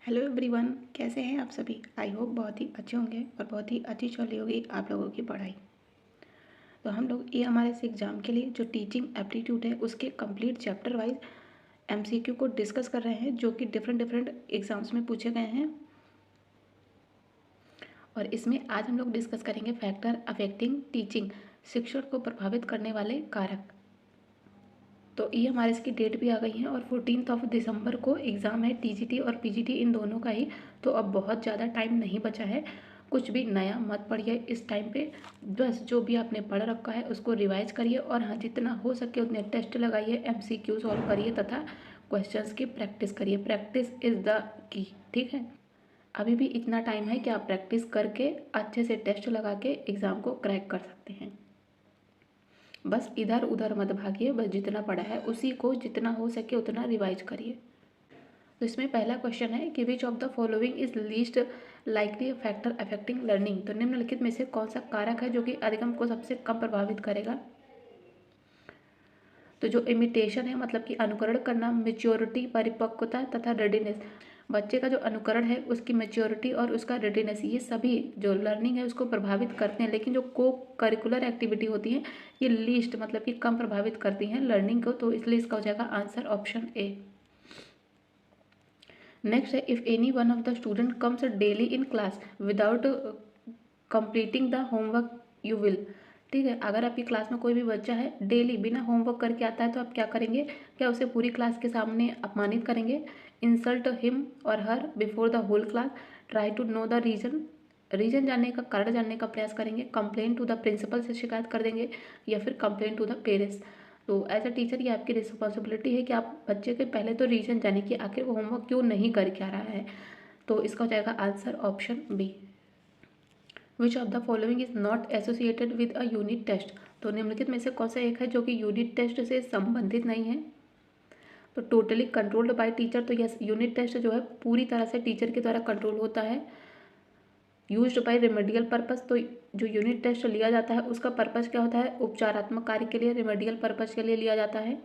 Hello everyone, कैसे हैं आप सभी। आई होप बहुत ही अच्छे होंगे और बहुत ही अच्छी चल रही होगी आप लोगों की पढ़ाई। तो हम लोग ये हमारे इस एग्ज़ाम के लिए जो टीचिंग एप्टीट्यूड है उसके कंप्लीट चैप्टर वाइज एमसीक्यू को डिस्कस कर रहे हैं, जो कि डिफरेंट डिफरेंट एग्ज़ाम्स में पूछे गए हैं। और इसमें आज हम लोग डिस्कस करेंगे फैक्टर अफेक्टिंग टीचिंग, शिक्षण को प्रभावित करने वाले कारक। तो ये हमारे इसकी डेट भी आ गई है और 14 दिसंबर को एग्ज़ाम है, टीजीटी और पीजीटी इन दोनों का ही। तो अब बहुत ज़्यादा टाइम नहीं बचा है, कुछ भी नया मत पढ़िए इस टाइम पे। बस जो भी आपने पढ़ रखा है उसको रिवाइज करिए और हाँ, जितना हो सके उतने टेस्ट लगाइए, एमसीक्यू सॉल्व करिए तथा क्वेश्चंस की प्रैक्टिस करिए। प्रैक्टिस इज़ द की, ठीक है। अभी भी इतना टाइम है कि आप प्रैक्टिस करके अच्छे से टेस्ट लगा के एग्ज़ाम को क्रैक कर सकते हैं। बस इधर उधर मत भागिए, बस जितना पढ़ा है उसी को जितना हो सके उतना रिवाइज करिए। तो इसमें पहला क्वेश्चन है कि विच of the following is least likely factor affecting learning. तो निम्नलिखित में से कौन सा कारक है जो कि अधिगम को सबसे कम प्रभावित करेगा। तो जो इमिटेशन है मतलब कि अनुकरण करना, मेच्योरिटी परिपक्वता तथा रेडीनेस, बच्चे का जो अनुकरण है उसकी मेच्योरिटी और उसका रेडीनेस, ये सभी जो लर्निंग है उसको प्रभावित करते हैं। लेकिन जो को करिकुलर एक्टिविटी होती है ये लीस्ट मतलब कि कम प्रभावित करती हैं लर्निंग को। तो इसलिए इसका हो जाएगा आंसर ऑप्शन ए। नेक्स्ट है if any one of the student comes daily in class without completing the homework you will. ठीक है, अगर आपकी क्लास में कोई भी बच्चा है डेली बिना होमवर्क करके आता है तो आप क्या करेंगे, क्या उसे पूरी क्लास के सामने अपमानित करेंगे, इंसल्ट हिम और her before the whole class, try to know the reason जानने का, कारण जानने का प्रयास करेंगे, कंप्लेन टू द प्रिंसिपल से शिकायत कर देंगे, या फिर कंप्लेन टू द पेरेंट्स। तो एज अ टीचर ये आपकी रिस्पॉन्सिबिलिटी है कि आप बच्चे के पहले तो रीजन जाने कि आखिर वो होमवर्क क्यों नहीं करके आ रहा है। तो इसका हो जाएगा answer option B. Which of the following is not associated with a unit test. तो निम्नलिखित में से कौन सा एक है जो कि यूनिट टेस्ट से संबंधित नहीं है। तो टोटली कंट्रोल्ड बाय टीचर, तो यस, यूनिट टेस्ट जो है पूरी तरह से टीचर के द्वारा कंट्रोल होता है। यूज्ड बाय रेमेडियल पर्पस, तो जो यूनिट टेस्ट लिया जाता है उसका पर्पस क्या होता है, उपचारात्मक कार्य के लिए, रेमेडियल पर्पस के लिए लिया जाता है।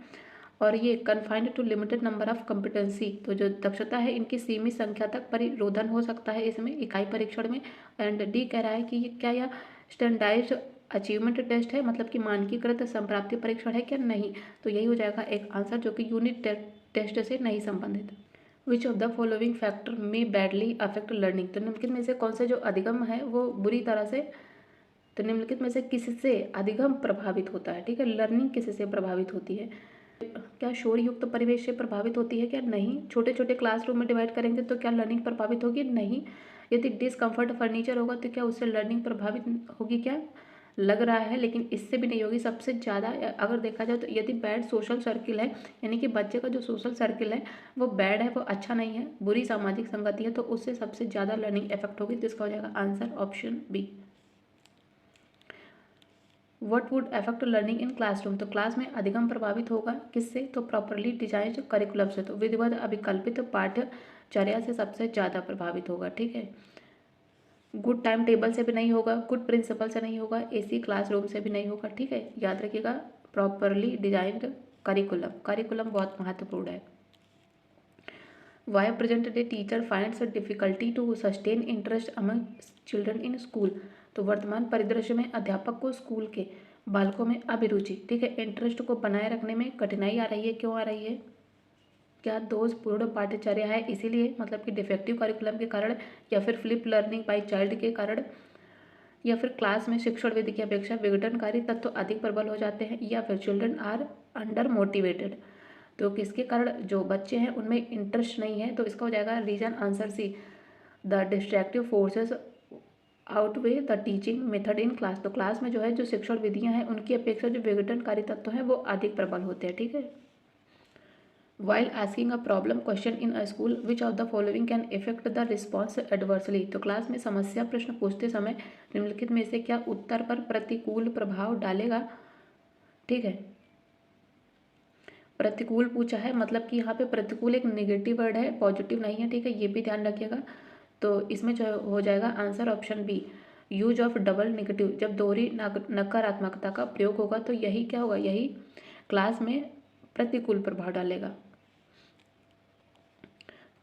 और ये confined to limited number of competency, तो जो दक्षता है इनकी सीमित संख्या तक परिरोधन हो सकता है इसमें इकाई परीक्षण में। एंड डी कह रहा है कि ये क्या यह स्टैंडर्डाइज्ड अचीवमेंट टेस्ट है, मतलब कि मानकीकृत संप्राप्ति परीक्षण है क्या, नहीं। तो यही हो जाएगा एक आंसर जो कि यूनिट टेस्ट से नहीं संबंधित। विच ऑफ द फॉलोइंग फैक्टर में बैडली अफेक्ट लर्निंग। तो निम्नलिखित में से कौन से जो अधिगम है वो बुरी तरह से, तो निम्नलिखित में से किससे अधिगम प्रभावित होता है, ठीक है, लर्निंग किससे प्रभावित होती है। क्या शोर युक्त परिवेश से प्रभावित होती है क्या, नहीं। छोटे छोटे क्लासरूम में डिवाइड करेंगे तो क्या लर्निंग प्रभावित होगी, नहीं। यदि डिसकम्फर्ट फर्नीचर होगा तो क्या उससे लर्निंग प्रभावित होगी, क्या लग रहा है, लेकिन इससे भी नहीं होगी। सबसे ज़्यादा अगर देखा जाए तो यदि बैड सोशल सर्किल है, यानी कि बच्चे का जो सोशल सर्किल है वो बैड है, वो अच्छा नहीं है, बुरी सामाजिक संगति है, तो उससे सबसे ज़्यादा लर्निंग इफेक्ट होगी। तो इसका हो जाएगा answer option B. What would affect learning in classroom. तो क्लास में अधिगम प्रभावित होगा किससे, तो प्रॉपरली डिजाइन करिकुलम से, तो विधिवत अभिकल्पित पाठ्यचर्या से सबसे ज़्यादा प्रभावित होगा, ठीक है। गुड टाइम टेबल से भी नहीं होगा, गुड प्रिंसिपल से नहीं होगा, एसी क्लासरूम से भी नहीं होगा, ठीक है। याद रखिएगा प्रॉपरली डिजाइंड करिकुलम, करिकुलम बहुत महत्वपूर्ण है। Why present day teacher finds difficulty to sustain interest among children in school. तो वर्तमान परिदृश्य में अध्यापक को स्कूल के बालकों में अभिरुचि, ठीक है, इंटरेस्ट को बनाए रखने में कठिनाई आ रही है, क्यों आ रही है, क्या दोषपूर्ण पाठ्यचर्या है इसीलिए, मतलब कि डिफेक्टिव करिकुलम के कारण, या फिर फ्लिप लर्निंग बाय चाइल्ड के कारण, या फिर क्लास में शिक्षण विधि की अपेक्षा विघटनकारी तत्व अधिक प्रबल हो जाते हैं, या फिर चिल्ड्रन आर अंडर मोटिवेटेड। तो किसके कारण जो बच्चे हैं उनमें इंटरेस्ट नहीं है। तो इसका हो जाएगा reason answer C, the distractive forces outweigh the teaching method in class. तो क्लास में जो है जो शिक्षण विधियां हैं उनकी अपेक्षा जो विघटनकारी तत्व हैं वो अधिक प्रबल होते हैं, ठीक है। While asking a problem question in a school, which of the following can affect the response adversely। तो क्लास में समस्या प्रश्न पूछते समय निम्नलिखित में से क्या उत्तर पर प्रतिकूल प्रभाव डालेगा, ठीक है। प्रतिकूल पूछा है, मतलब कि यहाँ पे प्रतिकूल एक नेगेटिव वर्ड है, पॉजिटिव नहीं है, ठीक है, ये भी ध्यान रखिएगा। तो इसमें जो हो जाएगा answer option B, use of double negative, जब दोहरी नकारात्मकता का प्रयोग होगा तो यही क्या होगा, यही क्लास में प्रतिकूल प्रभाव डालेगा।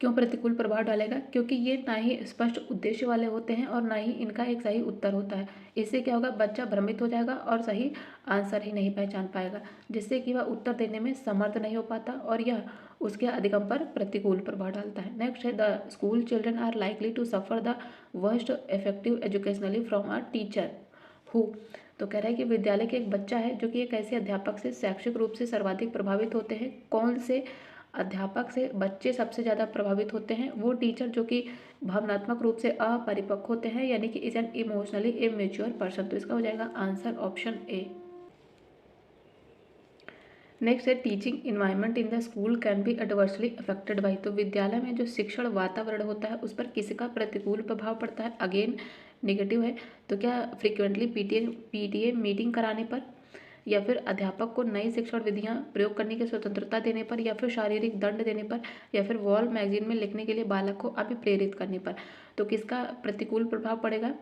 क्यों प्रतिकूल प्रभाव डालेगा? क्योंकि ये ना ही स्पष्ट उद्देश्य वाले होते हैं और ना ही इनका एक सही उत्तर होता है। इससे क्या होगा, बच्चा भ्रमित हो जाएगा और सही आंसर ही नहीं पहचान पाएगा, जिससे कि वह उत्तर देने में समर्थ नहीं हो पाता और यह उसके अधिगम पर प्रतिकूल प्रभाव डालता है। नेक्स्ट है, the school children are likely to suffer the worst effective educationally from a teacher who. तो कह रहा है कि विद्यालय के एक बच्चा है जो कि एक ऐसे अध्यापक से शैक्षिक रूप से सर्वाधिक प्रभावित होते हैं। कौन से अध्यापक से बच्चे सबसे ज़्यादा प्रभावित होते हैं? वो टीचर जो कि भावनात्मक रूप से अपरिपक्व होते हैं, यानी कि is an emotionally immature person. तो इसका हो जाएगा आंसर ऑप्शन ए। नेक्स्ट है, teaching environment in the school can be adversely affected by. तो विद्यालय में जो शिक्षण वातावरण होता है उस पर किसका प्रतिकूल प्रभाव पड़ता है? अगेन नेगेटिव है। तो क्या फ्रिक्वेंटली पीटीए मीटिंग कराने पर, या फिर अध्यापक को नई शिक्षण विधियां प्रयोग करने की स्वतंत्रता देने पर, या फिर शारीरिक दंड देने पर, या फिर वॉल मैगजीन में लिखने के लिए बालक को अभिप्रेरित करने पर। तो किसका प्रतिकूल प्रभाव पड़ेगा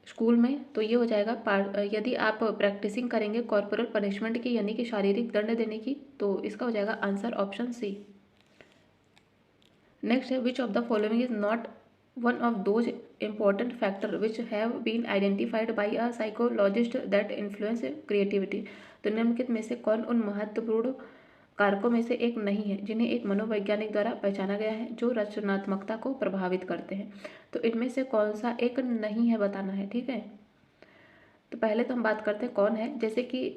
स्कूल में? तो ये हो जाएगा यदि आप प्रैक्टिसिंग करेंगे कॉर्पोरल पनिशमेंट की, यानी कि शारीरिक दंड देने की, तो इसका हो जाएगा आंसर ऑप्शन सी। नेक्स्ट है, which of the following is not one of those important factor which have been identified by a psychologist that influence creativity। तो निम्नलिखित में से कौन उन महत्वपूर्ण कारकों में से एक नहीं है जिन्हें एक मनोवैज्ञानिक द्वारा पहचाना गया है जो रचनात्मकता को प्रभावित करते हैं? तो इनमें से कौन सा एक नहीं है बताना है, ठीक है। तो पहले तो हम बात करते हैं कौन है, जैसे कि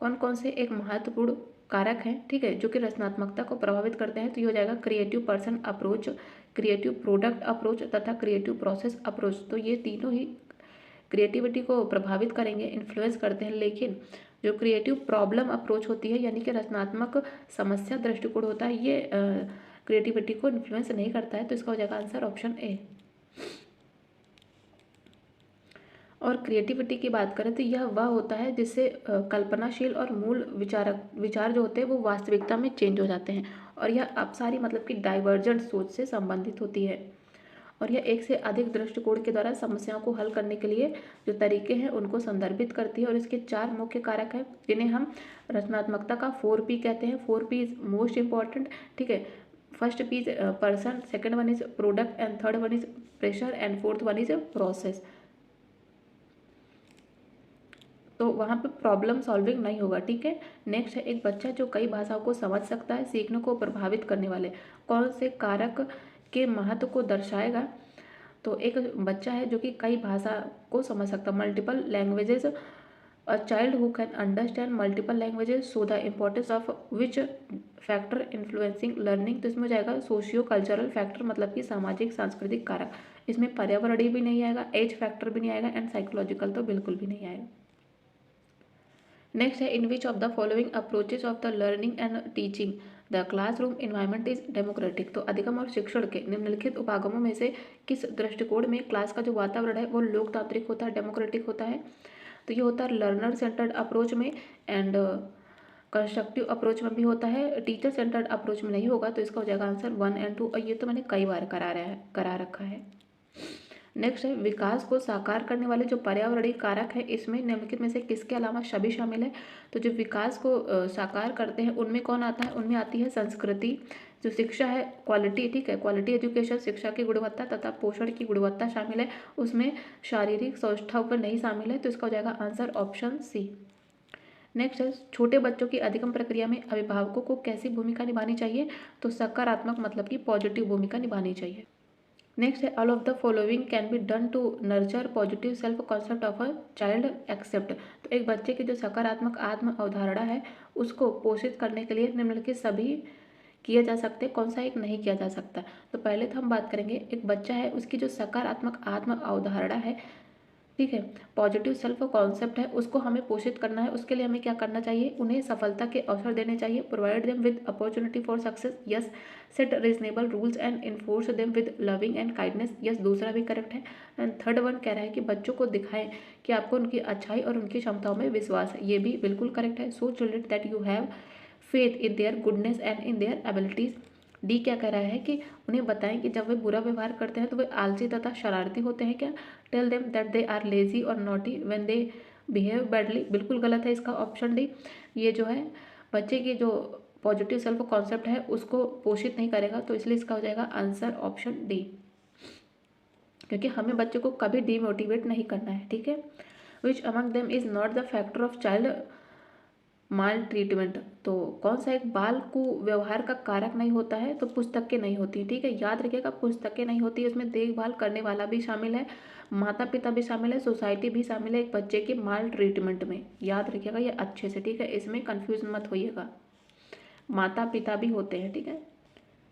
कौन कौन से एक महत्वपूर्ण कारक हैं, ठीक है, जो कि रचनात्मकता को प्रभावित करते हैं। तो ये हो जाएगा creative person approach, creative product approach तथा क्रिएटिव प्रोसेस अप्रोच। तो ये तीनों ही क्रिएटिविटी को प्रभावित करेंगे, इन्फ्लुएंस करते हैं। लेकिन जो क्रिएटिव प्रॉब्लम अप्रोच होती है, यानी कि रचनात्मक समस्या दृष्टिकोण होता है, ये क्रिएटिविटी को इन्फ्लुएंस नहीं करता है। तो इसका हो जाएगा आंसर ऑप्शन ए। और क्रिएटिविटी की बात करें तो यह वह होता है जिससे कल्पनाशील और मूल विचार जो होते हैं वो वास्तविकता में चेंज हो जाते हैं, और यह अब सारी मतलब कि डाइवर्जेंट सोच से संबंधित होती है, और यह एक से अधिक दृष्टिकोण के द्वारा समस्याओं को हल करने के लिए जो तरीके हैं उनको संदर्भित करती है। और इसके 4 मुख्य कारक हैं जिन्हें हम रचनात्मकता का 4P कहते हैं। 4P इज मोस्ट इंपॉर्टेंट, ठीक है। First P is person, second one is product, and third one is pressure, and fourth one is process. तो वहाँ पे प्रॉब्लम सॉल्विंग नहीं होगा, ठीक है। नेक्स्ट है, एक बच्चा जो कई भाषाओं को समझ सकता है, सीखने को प्रभावित करने वाले कौन से कारक के महत्व को दर्शाएगा? तो एक बच्चा है जो कि कई भाषा को समझ सकता है, multiple languages. A child who can understand multiple languages, so the importance of which factor influencing learning. तो इसमें जाएगा सोशियो कल्चरल फैक्टर, मतलब कि सामाजिक सांस्कृतिक कारक। इसमें पर्यावरणीय भी नहीं आएगा, एज फैक्टर भी नहीं आएगा, एंड साइकोलॉजिकल तो बिल्कुल भी नहीं आएगा। नेक्स्ट है, in which of the following approaches of the learning and teaching the classroom environment is democratic. तो अधिगम और शिक्षण के निम्नलिखित उपागमों में से किस दृष्टिकोण में क्लास का जो वातावरण है वो लोकतांत्रिक होता है, डेमोक्रेटिक होता है? तो ये होता है लर्नर सेंटर्ड अप्रोच में, एंड कंस्ट्रक्टिव अप्रोच में भी होता है, टीचर सेंटर्ड अप्रोच में नहीं होगा। तो इसका हो जाएगा आंसर 1 और 2, और ये तो मैंने कई बार करा रखा है। नेक्स्ट है, विकास को साकार करने वाले जो पर्यावरणीय कारक है इसमें निम्नलिखित में से किसके अलावा सभी शामिल है? तो जो विकास को साकार करते हैं उनमें कौन आता है? उनमें आती है संस्कृति, जो शिक्षा है क्वालिटी, ठीक है, क्वालिटी एजुकेशन, शिक्षा की गुणवत्ता तथा पोषण की गुणवत्ता शामिल है, उसमें शारीरिक सौष्ठव पर नहीं शामिल है। तो इसका हो जाएगा आंसर ऑप्शन सी। नेक्स्ट है, छोटे बच्चों की अधिगम प्रक्रिया में अभिभावकों को कैसी भूमिका निभानी चाहिए? तो सकारात्मक, मतलब कि पॉजिटिव भूमिका निभानी चाहिए। नेक्स्ट है, all of the following can be done to nurture positive self concept of a child except. तो एक बच्चे की जो सकारात्मक आत्म अवधारणा है उसको पोषित करने के लिए निम्नलिखित सभी किए जा सकते हैं, कौन सा एक नहीं किया जा सकता? तो पहले तो हम बात करेंगे, एक बच्चा है उसकी जो सकारात्मक आत्म अवधारणा है, ठीक है, पॉजिटिव सेल्फ कॉन्सेप्ट है, उसको हमें पोषित करना है। उसके लिए हमें क्या करना चाहिए? उन्हें सफलता के अवसर देने चाहिए, provide them with opportunity for success, yes. Set reasonable rules and enforce them with loving and kindness, yes, दूसरा भी करेक्ट है। एंड थर्ड वन कह रहा है कि बच्चों को दिखाएं कि आपको उनकी अच्छाई और उनकी क्षमताओं में विश्वास है, ये भी बिल्कुल करेक्ट है। So children that you have faith in their goodness and in their abilities. D क्या कह रहा है कि उन्हें बताएं कि जब वे बुरा व्यवहार करते हैं तो वे आलसी तथा शरारती होते हैं क्या? Tell them that they are lazy और naughty when they behave badly, बिल्कुल गलत है इसका ऑप्शन डी। ये जो है बच्चे की जो पॉजिटिव सेल्फ कॉन्सेप्ट है उसको पोषित नहीं करेगा। तो इसलिए इसका हो जाएगा आंसर ऑप्शन डी, क्योंकि हमें बच्चे को कभी डीमोटिवेट नहीं करना है। ठीक है। Which among them is not the factor of child mall treatment, तो कौन सा एक बाल को व्यवहार का कारक नहीं होता है, तो पुस्तकें नहीं होती। ठीक है, याद रखिएगा पुस्तकें नहीं होती, इसमें देखभाल करने वाला भी शामिल है, माता पिता भी शामिल है, सोसाइटी भी शामिल है एक बच्चे के माल ट्रीटमेंट में। याद रखिएगा ये अच्छे से। ठीक है, इसमें कंफ्यूज मत होइएगा, माता पिता भी होते हैं। ठीक है।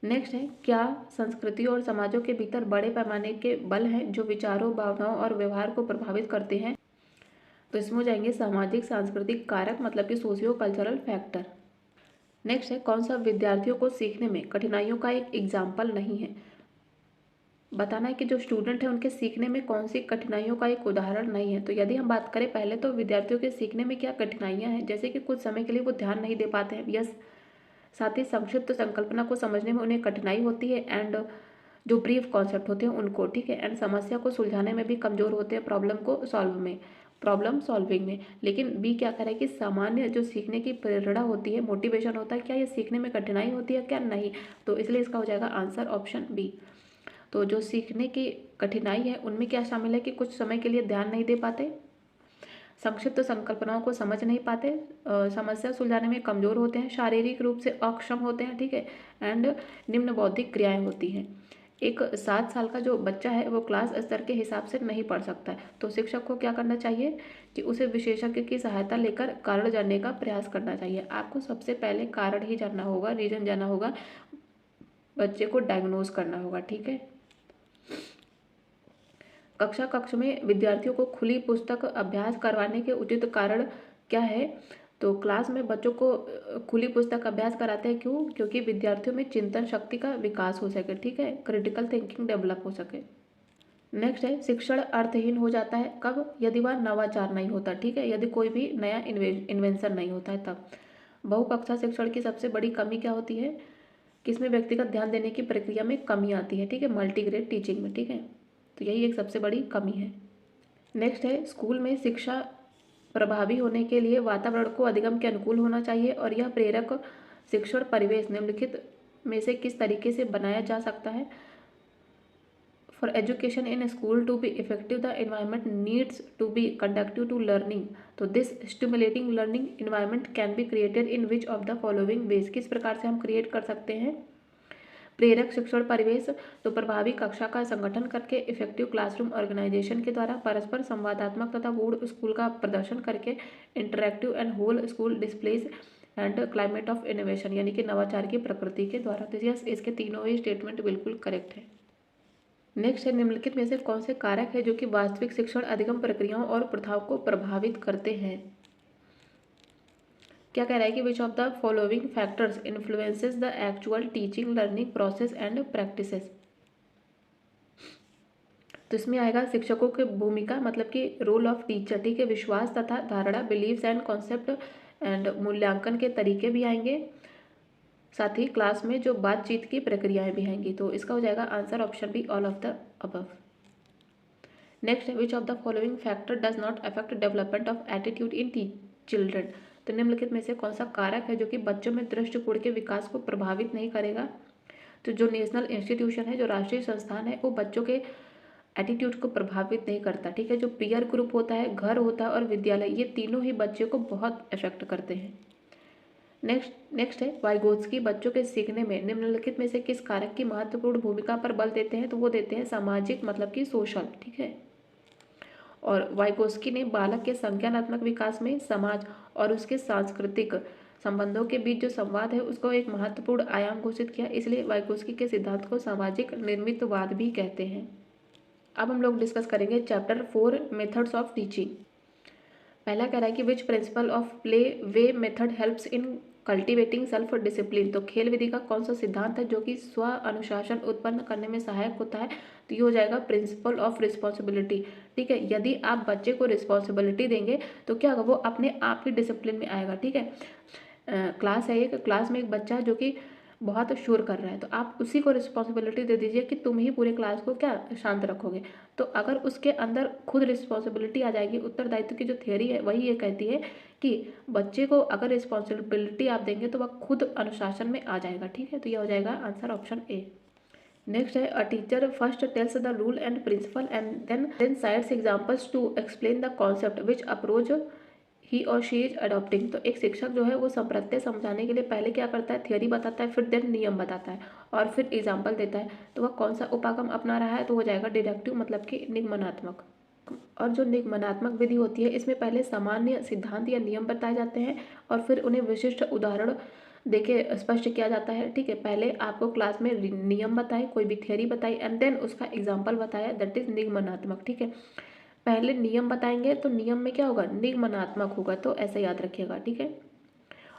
नेक्स्ट है, क्या संस्कृतियों और समाजों के भीतर बड़े पैमाने के बल हैं जो विचारों, भावनाओं और व्यवहार को प्रभावित करते हैं, तो इसमें हो जाएंगे सामाजिक सांस्कृतिक कारक, मतलब कि सोशियो कल्चरल फैक्टर। नेक्स्ट है, कौन सा विद्यार्थियों को सीखने में कठिनाइयों का एक एग्जाम्पल नहीं है। बताना है कि जो स्टूडेंट है उनके सीखने में कौन सी कठिनाइयों का एक उदाहरण नहीं है। तो यदि हम बात करें पहले तो विद्यार्थियों के सीखने में क्या कठिनाइयाँ हैं, जैसे कि कुछ समय के लिए वो ध्यान नहीं दे पाते हैं, यस। साथ ही संक्षिप्त संकल्पना को समझने में उन्हें कठिनाई होती है, एंड जो ब्रीफ कॉन्सेप्ट होते हैं उनको। ठीक है, एंड समस्या को सुलझाने में भी कमजोर होते हैं, प्रॉब्लम सॉल्विंग में। लेकिन बी क्या करे कि सामान्य जो सीखने की प्रेरणा होती है, मोटिवेशन होता है, क्या ये सीखने में कठिनाई होती है क्या, नहीं। तो इसलिए इसका हो जाएगा आंसर ऑप्शन बी। तो जो सीखने की कठिनाई है उनमें क्या शामिल है कि कुछ समय के लिए ध्यान नहीं दे पाते, संक्षिप्त संकल्पनाओं को समझ नहीं पाते, समस्या सुलझाने में कमजोर होते हैं, शारीरिक रूप से अक्षम होते हैं। ठीक है, एंड निम्न बौद्धिक क्रियाएं होती हैं। एक 7 साल का जो बच्चा है वो क्लास स्तर के हिसाब से नहीं पढ़ सकता है, तो शिक्षक को क्या करना चाहिए कि उसे विशेषज्ञ की सहायता लेकर कारण जानने का प्रयास करना चाहिए। आपको सबसे पहले कारण ही जानना होगा, रीजन जानना होगा, बच्चे को डायग्नोज करना होगा। ठीक है। कक्ष में विद्यार्थियों को खुली पुस्तक अभ्यास करवाने के उचित कारण क्या है, तो क्लास में बच्चों को खुली पुस्तक अभ्यास कराते हैं, क्यों, क्योंकि विद्यार्थियों में चिंतन शक्ति का विकास हो सके। ठीक है, क्रिटिकल थिंकिंग डेवलप हो सके। नेक्स्ट है, शिक्षण अर्थहीन हो जाता है कब, यदि वह नवाचार नहीं होता। ठीक है, यदि कोई भी नया इन्वेंशन नहीं होता है तब। बहुकक्षा शिक्षण की सबसे बड़ी कमी क्या होती है, किसमें व्यक्तिगत ध्यान देने की प्रक्रिया में कमी आती है। ठीक है, मल्टीग्रेड टीचिंग में। ठीक है, तो यही एक सबसे बड़ी कमी है। नेक्स्ट है, स्कूल में शिक्षा प्रभावी होने के लिए वातावरण को अधिगम के अनुकूल होना चाहिए, और यह प्रेरक शिक्षण परिवेश निम्नलिखित में से किस तरीके से बनाया जा सकता है। For education in school to be effective the environment needs to be conductive to learning, तो this stimulating learning environment can be created in which of the following ways, किस प्रकार से हम क्रिएट कर सकते हैं प्रेरक शिक्षण परिवेश, तो प्रभावी कक्षा का संगठन करके, इफेक्टिव क्लासरूम ऑर्गेनाइजेशन के द्वारा, परस्पर संवादात्मक तथा गुण स्कूल का प्रदर्शन करके, interactive and whole school displays and climate of innovation, यानी कि नवाचार की प्रकृति के द्वारा। तो यस, इसके तीनों ही स्टेटमेंट बिल्कुल करेक्ट है। नेक्स्ट है, निम्नलिखित में से कौन से कारक है जो कि वास्तविक शिक्षण अधिगम प्रक्रियाओं और प्रथाओं को प्रभावित करते हैं। क्या कह रहा है कि विच of the following factors influences the actual teaching learning process and practices, तो इसमें आएगा शिक्षकों की भूमिका, मतलब कि रोल ऑफ टीचर। ठीक है, विश्वास तथा धारणा, बिलीव्स एंड कॉन्सेप्ट एंड मूल्यांकन के तरीके भी आएंगे, साथ ही क्लास में जो बातचीत की प्रक्रियाएं भी आएंगी। तो इसका हो जाएगा answer option B, all of the above. Next है, which of the following factor does not affect development of attitude in children, तो निम्नलिखित में से कौन सा कारक है जो कि बच्चों में दृष्टिकोण के विकास को प्रभावित नहीं करेगा। तो जो नेशनल इंस्टीट्यूशन है, जो राष्ट्रीय संस्थान है, वो बच्चों के एटीट्यूड को प्रभावित नहीं करता। ठीक है, जो पीयर ग्रुप होता है, घर होता है और विद्यालय, ये तीनों ही बच्चे को बहुत इफेक्ट करते हैं। नेक्स्ट है, वाइगोत्स्की बच्चों के सीखने में निम्नलिखित में से किस कारक की महत्वपूर्ण भूमिका पर बल देते हैं, तो वो देते हैं सामाजिक, मतलब कि सोशल। ठीक है, और वाइगोत्स्की ने बालक के संज्ञानात्मक विकास में समाज और उसके सांस्कृतिक संबंधों के बीच जो संवाद है उसको एक महत्वपूर्ण आयाम घोषित किया, इसलिए वाइगोत्स्की के सिद्धांत को सामाजिक निर्मितवाद भी कहते हैं। अब हम लोग डिस्कस करेंगे चैप्टर 4 मेथड्स ऑफ टीचिंग। पहला कह रहा है कि which principle of play way method helps in cultivating self discipline, तो खेल विधि का कौन सा सिद्धांत है जो कि स्व अनुशासन उत्पन्न करने में सहायक होता है, तो ये हो जाएगा प्रिंसिपल ऑफ रिस्पॉन्सिबिलिटी। ठीक है, यदि आप बच्चे को रिस्पॉन्सिबिलिटी देंगे तो क्या होगा, वो अपने आप ही डिसिप्लिन में आएगा। ठीक है, क्लास है एक, क्लास में एक बच्चा है जो कि बहुत श्योर कर रहा है, तो आप उसी को रिस्पॉन्सिबिलिटी दे दीजिए कि तुम ही पूरे क्लास को क्या शांत रखोगे। तो अगर उसके अंदर खुद रिस्पॉन्सिबिलिटी आ जाएगी, उत्तरदायित्व की जो थियोरी है वही ये कहती है कि बच्चे को अगर रिस्पॉन्सिबिलिटी आप देंगे तो वह खुद अनुशासन में आ जाएगा। ठीक है, तो यह हो जाएगा आंसर ऑप्शन ए। नेक्स्ट है a teacher first tells the rule and principle and then sides examples to explain the concept which approach he और शी इज अडॉप्टिंग। तो एक शिक्षक जो है वो संप्रत्यय समझाने के लिए पहले क्या करता है, थियोरी बताता है, फिर देन नियम बताता है और फिर एग्जाम्पल देता है। तो वह कौन सा उपागम अपना रहा है, तो हो जाएगा डिडक्टिव मतलब कि निगमनात्मक। और जो निगमनात्मक विधि होती है इसमें पहले सामान्य सिद्धांत या नियम बताए जाते हैं और फिर उन्हें विशिष्ट उदाहरण देके स्पष्ट किया जाता है। ठीक है, पहले आपको क्लास में नियम बताए, कोई भी थियोरी बताई एंड देन उसका एग्जाम्पल बताया, दैट इज निगमनात्मक। ठीक है, पहले नियम बताएंगे तो नियम में क्या होगा, निगमनात्मक होगा, तो ऐसे याद रखिएगा। ठीक है,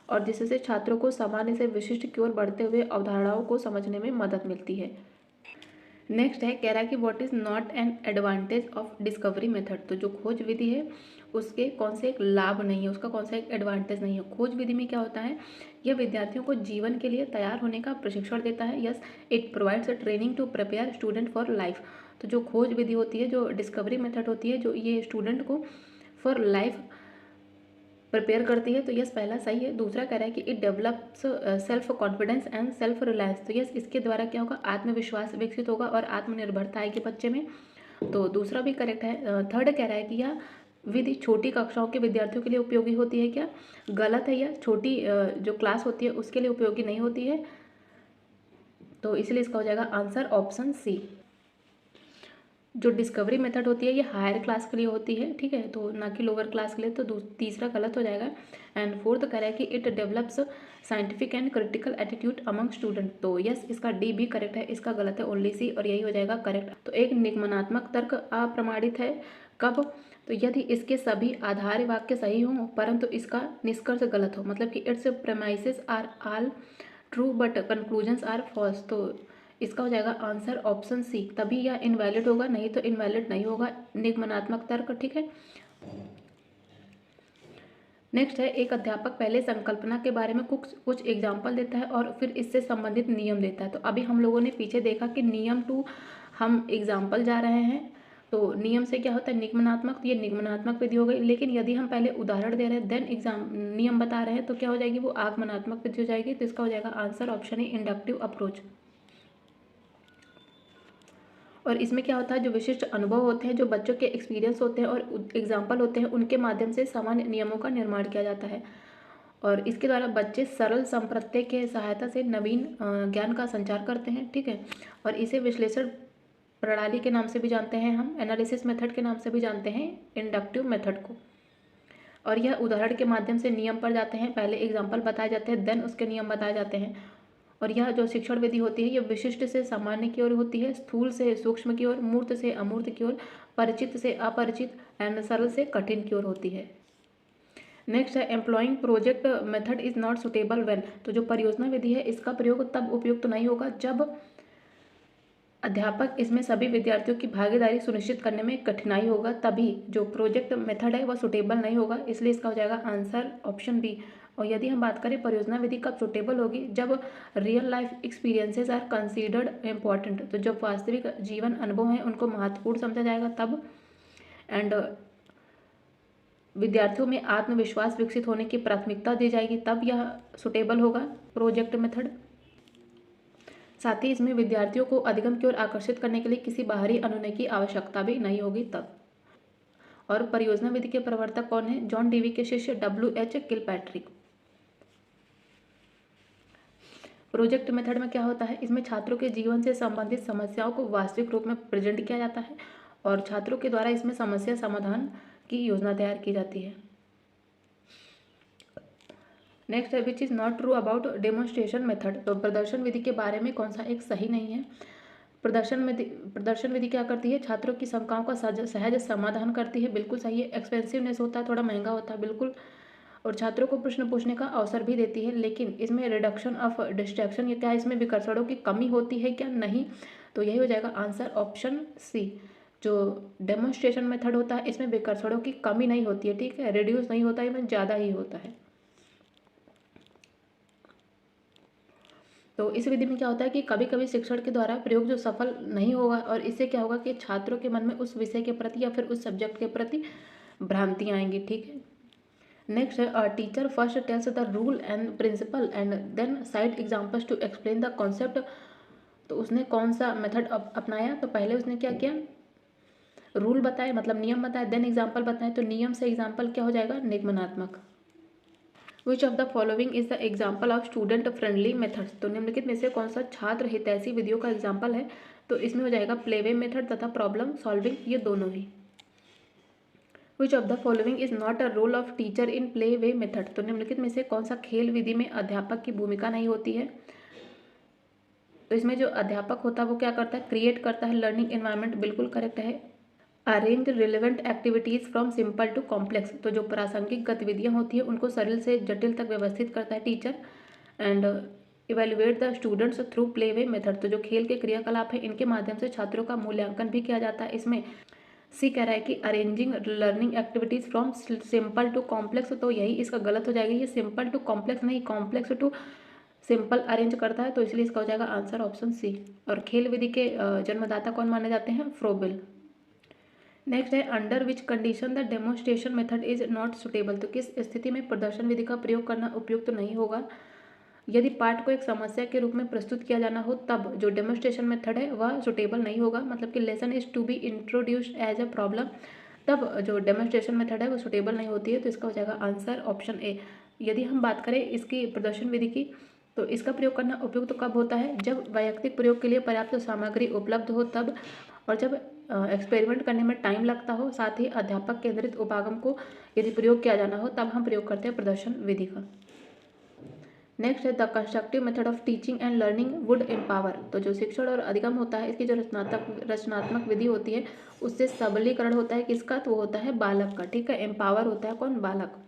और जिससे छात्रों को सामान्य से विशिष्ट की ओर बढ़ते हुए अवधारणाओं को समझने में मदद मिलती है। नेक्स्ट है कह रहा है कि what is not an advantage of discovery method. तो जो खोज विधि है उसके कौन से एक लाभ नहीं है, उसका कौन सा एक एडवांटेज नहीं है। खोज विधि में क्या होता है, यह विद्यार्थियों को जीवन के लिए तैयार होने का प्रशिक्षण देता है। Yes, it provides a training to prepare student for life. तो जो खोज विधि होती है, जो डिस्कवरी मेथड होती है, जो ये स्टूडेंट को फॉर लाइफ प्रिपेयर करती है, तो यस पहला सही है। दूसरा कह रहा है कि it develops self confidence and self reliance. तो यस इसके द्वारा क्या होगा, आत्मविश्वास विकसित होगा और आत्मनिर्भरता आएगी बच्चे में, तो दूसरा भी करेक्ट है। थर्ड कह रहा है कि यह विधि छोटी कक्षाओं के विद्यार्थियों के लिए उपयोगी होती है। क्या गलत है, यह छोटी जो क्लास होती है उसके लिए उपयोगी नहीं होती है, तो इसलिए इसका हो जाएगा आंसर ऑप्शन सी। जो डिस्कवरी मेथड होती है ये हायर क्लास के लिए होती है। ठीक है, तो ना कि लोअर क्लास के लिए, तो तीसरा गलत हो जाएगा। एंड फोर्थ कह रहा है कि it develops scientific and critical attitude among student. तो यस इसका डी भी करेक्ट है, इसका गलत है ओनली सी, और यही हो जाएगा करेक्ट। तो एक निगमनात्मक तर्क अप्रमाणित है कब, तो यदि इसके सभी आधार वाक्य सही हों परंतु इसका निष्कर्ष गलत हो, मतलब कि its premises are all true but conclusions are false. तो इसका हो जाएगा आंसर ऑप्शन सी, तभी यह इनवैलिड होगा, नहीं तो इनवैलिड नहीं होगा निगमनात्मक तर्क। ठीक है, नेक्स्ट है एक अध्यापक पहले संकल्पना के बारे में कुछ एग्जाम्पल देता है और फिर इससे संबंधित नियम देता है। तो अभी हम लोगों ने पीछे देखा कि नियम टू हम एग्जाम्पल जा रहे हैं, तो नियम से क्या होता है निगमनात्मक, तो ये निगमनात्मक विधि हो गई। लेकिन यदि हम पहले उदाहरण दे रहे हैं देन नियम बता रहे हैं तो क्या हो जाएगी, वो आगमनात्मक विधि हो जाएगी। तो इसका हो जाएगा answer option A inductive approach. और इसमें क्या होता है, जो विशिष्ट अनुभव होते हैं, जो बच्चों के एक्सपीरियंस होते हैं और एग्जाम्पल होते हैं, उनके माध्यम से सामान्य नियमों का निर्माण किया जाता है और इसके द्वारा बच्चे सरल संप्रत्यय के सहायता से नवीन ज्ञान का संचार करते हैं। ठीक है, और इसे विश्लेषण प्रणाली के नाम से भी जानते हैं, हम एनालिसिस मेथड के नाम से भी जानते हैं इंडक्टिव मेथड को। और यह उदाहरण के माध्यम से नियम पर जाते हैं, पहले एग्जाम्पल बताए जाते हैं देन उसके नियम बताए जाते हैं। और यह जो शिक्षण विधि होती है ये विशिष्ट से सामान्य की ओर होती है, स्थूल से सूक्ष्म की ओर, मूर्त से अमूर्त की ओर, परिचित से अपरिचित एंड सरल से कठिन की ओर होती है। नेक्स्ट है employing project method is not suitable when. तो जो परियोजना विधि है इसका प्रयोग तब उपयुक्त नहीं होगा जब अध्यापक इसमें सभी विद्यार्थियों की भागीदारी सुनिश्चित करने में कठिनाई होगा, तभी जो प्रोजेक्ट मेथड है वह सुटेबल नहीं होगा, इसलिए इसका हो जाएगा आंसर ऑप्शन बी। और यदि हम बात करें परियोजना विधि कब सुटेबल होगी, जब real life experiences are considered important. तो जब वास्तविक जीवन अनुभव हैं उनको महत्वपूर्ण समझा जाएगा तब, एंड विद्यार्थियों में आत्मविश्वास विकसित होने की प्राथमिकता दी जाएगी तब यह सुटेबल होगा प्रोजेक्ट मेथड। साथ ही इसमें विद्यार्थियों को अधिगम की ओर आकर्षित करने के लिए किसी बाहरी अनुनय की आवश्यकता भी नहीं होगी तब। और परियोजना विधि के प्रवर्तक कौन है, जॉन डीवी के शिष्य WH किलपैट्रिक। प्रोजेक्ट मेथड में क्या होता है, इसमें छात्रों के जीवन से संबंधित समस्याओं को वास्तविक रूप में प्रेजेंट किया जाता है और छात्रों के द्वारा इसमें समस्या समाधान की योजना तैयार की जाती है। नेक्स्ट है which is not true about demonstration method. तो प्रदर्शन विधि के बारे में कौन सा एक सही नहीं है। प्रदर्शन विधि क्या करती है, छात्रों की शंकाओं का सहज समाधान करती है, बिल्कुल सही है। एक्सपेंसिवनेस होता है, थोड़ा महंगा होता है, बिल्कुल। और छात्रों को प्रश्न पूछने का अवसर भी देती है, लेकिन इसमें रिडक्शन ऑफ डिस्ट्रैक्शन या क्या इसमें विकर्षणों की कमी होती है क्या, नहीं। तो यही हो जाएगा आंसर ऑप्शन सी। जो डेमोन्स्ट्रेशन मेथड होता है इसमें विकर्षणों की कमी नहीं होती है, ठीक है, रिड्यूस नहीं होता है, इवन ज़्यादा ही होता है। तो इस विधि में क्या होता है कि कभी कभी शिक्षण के द्वारा प्रयोग जो सफल नहीं होगा, और इससे क्या होगा कि छात्रों के मन में उस विषय के प्रति या फिर उस सब्जेक्ट के प्रति भ्रांतियाँ आएंगी। ठीक है। नेक्स्ट है teacher first tells the rule and principle and then cite examples to explain the concept. तो उसने कौन सा मेथड अपनाया? तो पहले उसने क्या किया, रूल बताए मतलब नियम बताए, देन एग्जाम्पल बताए। तो नियम से एग्जाम्पल क्या हो जाएगा? निगमनात्मक। Which of the following is the example of student friendly methods. तो निम्नलिखित में से कौन सा छात्र हितैषी विधियों का एग्जाम्पल है? तो इसमें हो जाएगा प्लेवे मेथड तथा प्रॉब्लम सॉल्विंग, ये दोनों ही। Which of the following is not a role of teacher in play way method. तो निम्नलिखित में से कौन सा खेल विधि में अध्यापक की भूमिका नहीं होती है? तो इसमें जो अध्यापक होता है वो क्या करता है? क्रिएट करता है लर्निंग एनवायरनमेंट, बिल्कुल करेक्ट है। Arrange relevant activities from simple to complex. तो जो प्रासंगिक गतिविधियां होती है उनको सरल से जटिल तक व्यवस्थित करता है teacher. And evaluate the students through play way method. तो जो खेल के क्रियाकलाप है इनके माध्यम से छात्रों का मूल्यांकन भी किया जाता है। इसमें सी कह रहा है कि arranging learning activities from simple to complex, तो यही इसका गलत हो जाएगा। ये सिंपल टू कॉम्प्लेक्स नहीं, कॉम्प्लेक्स टू सिंपल अरेंज करता है, तो इसलिए इसका हो जाएगा आंसर ऑप्शन सी। और खेल विधि के जन्मदाता कौन माने जाते हैं? फ्रोबेल। नेक्स्ट है under which condition the demonstration method is not suitable. तो किस स्थिति में प्रदर्शन विधि का प्रयोग करना उपयुक्त तो नहीं होगा? यदि पाठ को एक समस्या के रूप में प्रस्तुत किया जाना हो तब जो डेमोन्स्ट्रेशन मेथड है वह सुटेबल नहीं होगा, मतलब कि lesson is to be introduced as a problem, तब जो डेमोन्स्ट्रेशन मेथड है वो सुटेबल नहीं होती है। तो इसका हो जाएगा आंसर ऑप्शन ए। यदि हम बात करें इसकी प्रदर्शन विधि की, तो इसका प्रयोग करना उपयुक्त तो कब होता है? जब वैयक्तिक प्रयोग के लिए पर्याप्त सामग्री उपलब्ध हो तब, और जब एक्सपेरिमेंट करने में टाइम लगता हो, साथ ही अध्यापक केंद्रित उपागम को यदि प्रयोग किया जाना हो तब हम प्रयोग करते हैं प्रदर्शन विधि का। नेक्स्ट है the constructive method of teaching and learning would empower. तो जो शिक्षण और अधिगम होता है इसकी जो रचनात्मक विधि होती है उससे सबलीकरण होता है किसका? तो वो होता है बालक का। ठीक है। एम्पावर होता है कौन? बालक।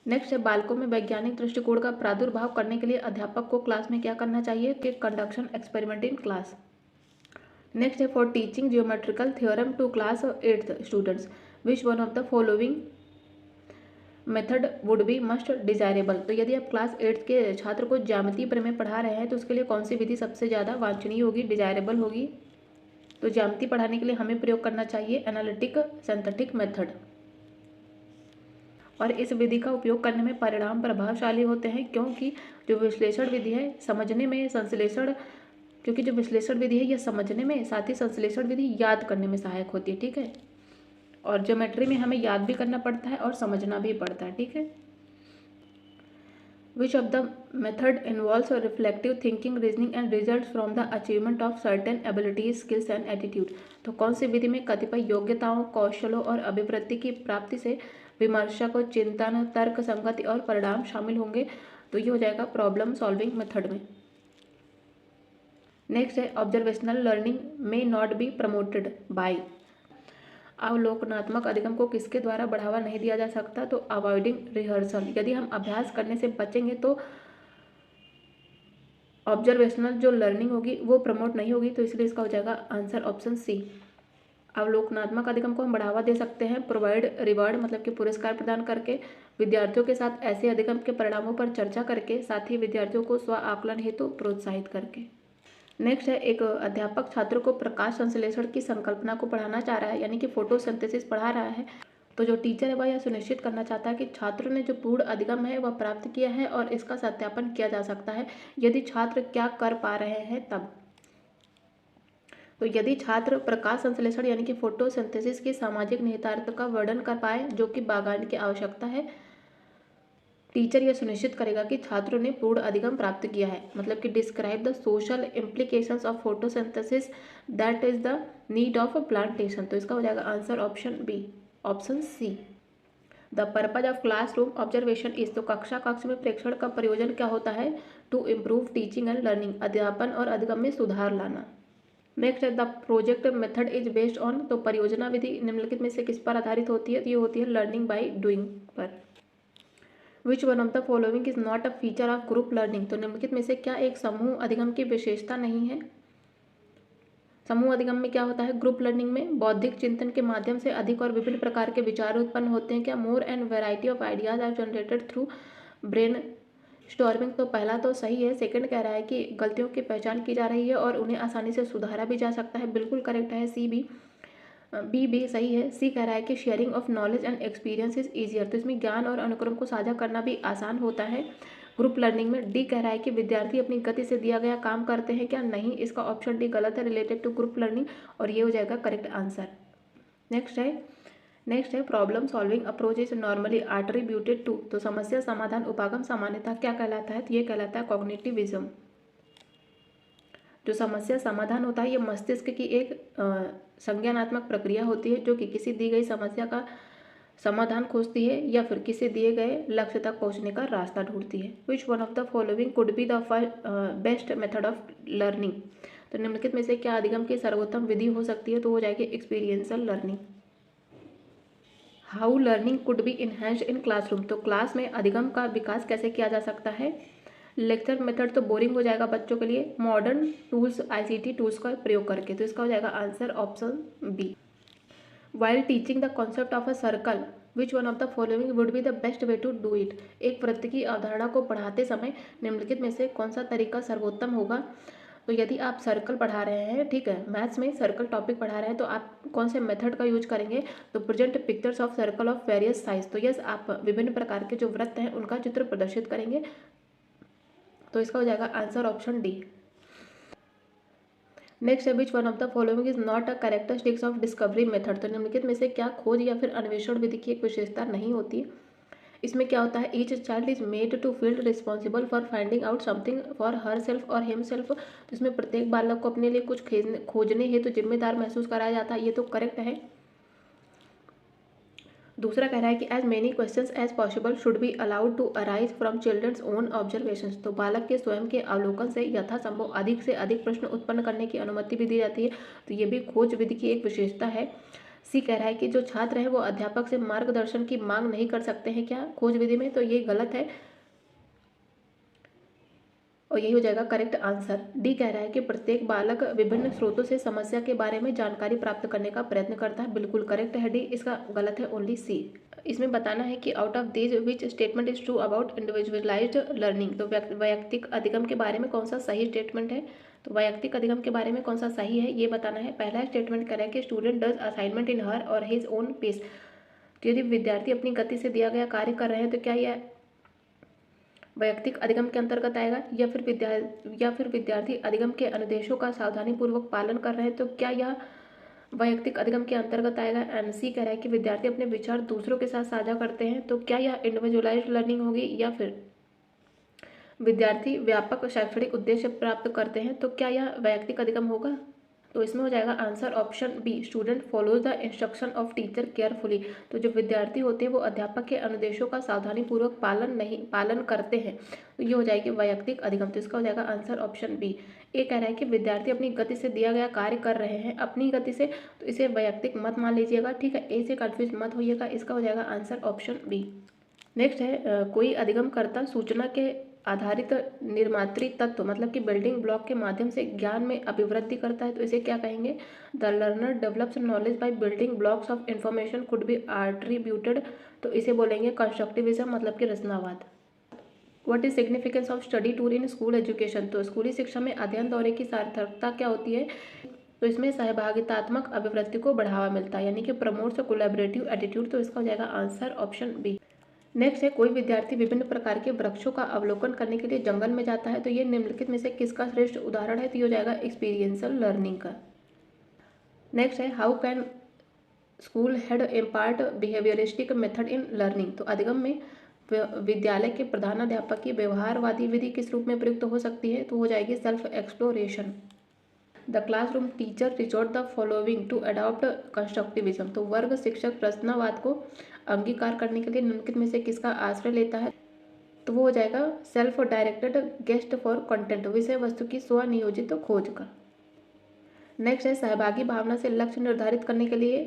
नेक्स्ट है बालकों में वैज्ञानिक दृष्टिकोण का प्रादुर्भाव करने के लिए अध्यापक को क्लास में क्या करना चाहिए? कि conduction experiment in class. Next है for teaching geometrical theorem to class 8th students which one of the following method would be must desirable. तो यदि आप क्लास 8th के छात्र को ज्यामितीय प्रमेय पढ़ा रहे हैं तो उसके लिए कौन सी विधि सबसे ज़्यादा वांछनीय होगी? डिजायरेबल होगी। तो ज्यामिति पढ़ाने के लिए हमें प्रयोग करना चाहिए एनालिटिक सिंथेटिक मेथड, और इस विधि का उपयोग करने में परिणाम प्रभावशाली होते हैं क्योंकि जो विश्लेषण विधि है समझने में, संश्लेषण, क्योंकि जो विश्लेषण विधि है यह समझने में, साथ ही संश्लेषण विधि याद करने में सहायक होती है। ठीक है। और ज्योमेट्री में हमें याद भी करना पड़ता है और समझना भी पड़ता है। ठीक है। Which of the method involves reflective thinking, reasoning and results from the achievement of certain abilities, skills and attitude. तो कौन सी विधि में कतिपय योग्यताओं, कौशलों और अभिवृद्धि की प्राप्ति से विमर्शक, चिंतन, तर्क संगति और परिणाम शामिल होंगे? तो ये हो जाएगा प्रॉब्लम सॉल्विंग मेथड में। नेक्स्ट है ऑब्जर्वेशनल लर्निंग में नॉट बी प्रमोटेड बाय। अवलोकनात्मक अधिगम को किसके द्वारा बढ़ावा नहीं दिया जा सकता? तो अवॉइडिंग रिहर्सल। यदि हम अभ्यास करने से बचेंगे तो ऑब्जर्वेशनल जो लर्निंग होगी वो प्रमोट नहीं होगी, तो इसलिए इसका हो जाएगा आंसर ऑप्शन सी। अवलोकनात्मक अधिगम को हम बढ़ावा दे सकते हैं प्रोवाइड रिवार्ड, मतलब कि पुरस्कार प्रदान करके, विद्यार्थियों के साथ ऐसे अधिगम के परिणामों पर चर्चा करके, साथ ही विद्यार्थियों को स्व आकलन हेतु प्रोत्साहित करके। नेक्स्ट है एक अध्यापक छात्रों को प्रकाश संश्लेषण की संकल्पना को पढ़ाना चाह रहा है, यानी कि फोटोसिंथेसिस पढ़ा रहा है। तो जो टीचर है वह यह सुनिश्चित करना चाहता है कि छात्र ने जो पूर्ण अधिगम है वह प्राप्त किया है और इसका सत्यापन किया जा सकता है यदि छात्र क्या कर पा रहे हैं तब। तो यदि छात्र प्रकाश संश्लेषण यानी कि फोटोसिंथेसिस की सामाजिक निहितार्थ का वर्णन कर पाए जो कि बागान की आवश्यकता है, टीचर यह सुनिश्चित करेगा कि छात्रों ने पूर्ण अधिगम प्राप्त किया है, मतलब कि describe the social implications of photosynthesis that is the need of plantation. तो इसका हो जाएगा answer option B, option C. The purpose of classroom observation is. तो कक्ष में प्रेक्षण का प्रयोजन क्या होता है? To improve teaching and learning, अध्यापन और अधिगम में सुधार लाना। नेक्स्ट है the project method is based on. तो परियोजना विधि निम्नलिखित में से किस पर आधारित होती है? तो ये होती है लर्निंग बाय डूइंग पर। विच one of the following is not a feature of group learning. तो निम्नलिखित में से क्या एक समूह अधिगम की विशेषता नहीं है? समूह अधिगम में क्या होता है? ग्रुप लर्निंग में बौद्धिक चिंतन के माध्यम से अधिक और विभिन्न प्रकार के विचार उत्पन्न होते हैं। क्या more and variety of ideas are generated through brainstorming तो पहला तो सही है। सेकंड कह रहा है कि गलतियों की पहचान की जा रही है और उन्हें आसानी से सुधारा भी जा सकता है, बिल्कुल करेक्ट है सी भी। बी भी सही है। सी कह रहा है कि sharing of knowledge and experience is easier, तो इसमें ज्ञान और अनुक्रम को साझा करना भी आसान होता है ग्रुप लर्निंग में। डी कह रहा है कि विद्यार्थी अपनी गति से दिया गया काम करते हैं क्या, नहीं, इसका ऑप्शन डी गलत है, रिलेटेड टू ग्रुप लर्निंग, और ये हो जाएगा करेक्ट आंसर। नेक्स्ट है problem solving approach is normally attributed to, तो समस्या समाधान उपागम सामान्यतः क्या कहलाता है, तो ये कहलाता है कॉग्निटिविज्म। जो समस्या समाधान होता है ये मस्तिष्क की एक संज्ञानात्मक प्रक्रिया होती है जो कि किसी दी गई समस्या का समाधान खोजती है या फिर किसी दिए गए लक्ष्य तक पहुंचने का रास्ता ढूंढती है। विच one of the following could be the best method of learning, तो निम्नलिखित में से क्या अधिगम की सर्वोत्तम विधि हो सकती है, तो हो जाएगी experiential learning. How learning could be enhanced in classroom, तो क्लास में अधिगम का विकास कैसे किया जा सकता है। लेक्चर मेथड तो बोरिंग हो जाएगा बच्चों के लिए, मॉडर्न टूल्स आईसीटी टूल्स का प्रयोग करके, तो इसका हो जाएगा answer option B. While teaching the concept of a circle which one of the following would be the best way to do it, एक वृत्त की अवधारणा को पढ़ाते समय निम्नलिखित में से कौन सा तरीका सर्वोत्तम होगा। तो यदि आप सर्कल पढ़ा रहे हैं, ठीक है, मैथ्स में सर्कल टॉपिक पढ़ा रहे हैं, तो आप कौन से मेथड का यूज करेंगे, तो present pictures of circle of various size, तो यस आप विभिन्न प्रकार के जो वृत्त हैं उनका चित्र प्रदर्शित करेंगे, तो इसका हो जाएगा आंसर ऑप्शन डी। नेक्स्ट है विच one of the following is not a characteristics of discovery method, तो निम्नलिखित में से क्या खोज या फिर अन्वेषण विधि की एक विशेषता नहीं होती। इसमें क्या होता है, each child is made to feel responsible for finding out something for herself or himself, तो इसमें प्रत्येक बालक को अपने लिए कुछ खोजने हेतु जिम्मेदार महसूस कराया जाता है, ये तो करेक्ट है। दूसरा कह रहा है कि as many questions as possible should be allowed to arise from children's own observations, तो बालक के स्वयं के अवलोकन से यथासंभव अधिक से अधिक प्रश्न उत्पन्न करने की अनुमति भी दी जाती है, तो ये भी खोज विधि की एक विशेषता है। सी कह रहा है कि जो छात्र है वो अध्यापक से मार्गदर्शन की मांग नहीं कर सकते हैं क्या खोज विधि में, तो ये गलत है और यही हो जाएगा करेक्ट आंसर। डी कह रहा है कि प्रत्येक बालक विभिन्न स्रोतों से समस्या के बारे में जानकारी प्राप्त करने का प्रयत्न करता है, बिल्कुल करेक्ट है डी, इसका गलत है ओनली सी। इसमें बताना है कि out of these which statement is true about individualised learning, तो वैयक्तिक अधिगम के बारे में कौन सा सही स्टेटमेंट है, तो वैयक्तिक अधिगम के बारे में कौन सा सही है ये बताना है। पहला स्टेटमेंट कह रहा है कि स्टूडेंट डज असाइनमेंट इन हर और हिज ओन पेस, तो यदि विद्यार्थी अपनी गति से दिया गया कार्य कर रहे हैं तो क्या यह वैयक्तिक अधिगम के अंतर्गत आएगा, या फिर विद्यार्थी अधिगम के अनुदेशों का सावधानीपूर्वक पालन कर रहे हैं तो क्या यह वैयक्तिक अधिगम के अंतर्गत आएगा। एमसी कह रहा है कि विद्यार्थी अपने विचार दूसरों के साथ साझा करते हैं तो क्या यह इंडिविजुअलाइज्ड लर्निंग होगी, या फिर विद्यार्थी व्यापक शैक्षणिक उद्देश्य प्राप्त करते हैं तो क्या यह वैयक्तिक अधिगम होगा। तो इसमें हो जाएगा answer option B, student follows the instruction of teacher carefully, तो जो विद्यार्थी होते हैं वो अध्यापक के अनुदेशों का सावधानीपूर्वक पालन करते हैं, तो ये हो जाएगी वैयक्तिक अधिगम, तो इसका हो जाएगा आंसर ऑप्शन बी। ए कह रहा है कि विद्यार्थी अपनी गति से दिया गया कार्य कर रहे हैं अपनी गति से, तो इसे वैयक्तिक मत मान लीजिएगा, ठीक है, ए से कन्फ्यूज मत होइएगा, इसका हो जाएगा आंसर ऑप्शन बी। नेक्स्ट है कोई अधिगम करता सूचना के आधारित निर्मात्री तत्व मतलब कि बिल्डिंग ब्लॉक के माध्यम से ज्ञान में अभिवृद्धि करता है, तो इसे क्या कहेंगे। The learner develops knowledge by building blocks of information could be attributed, तो इसे बोलेंगे कंस्ट्रक्टिविज्म मतलब कि रचनावाद। What is significance of study tour in school education, तो स्कूली शिक्षा में अध्ययन दौरे की सार्थकता क्या होती है, तो इसमें सहभागितात्मक अभिवृत्ति को बढ़ावा मिलता है, यानी कि प्रमोट्स कोलैबोरेटिव एटीट्यूड, तो इसका हो जाएगा आंसर ऑप्शन बी। नेक्स्ट है कोई विद्यार्थी विभिन्न प्रकार के वृक्षों का अवलोकन करने के लिए जंगल में जाता है, तो ये निम्नलिखित में से किसका श्रेष्ठ उदाहरण है, तो ये हो जाएगा एक्सपीरियंशियल लर्निंग का। नेक्स्ट है how can school head impart behaviouristic method in learning, तो अधिगम में विद्यालय के प्रधानाध्यापक की व्यवहारवादी विधि किस रूप में प्रयुक्त हो सकती है, तो हो जाएगी self exploration. The classroom teacher resort the following to adopt constructivism, तो वर्ग शिक्षक प्रश्नवाद को अंगीकार करने के लिए निम्नलिखित में से किसका आश्रय लेता है, तो वो हो जाएगा self directed guest for content, विषय वस्तु की स्वनियोजित खोज का। नेक्स्ट है सहभागी भावना से लक्ष्य निर्धारित करने के लिए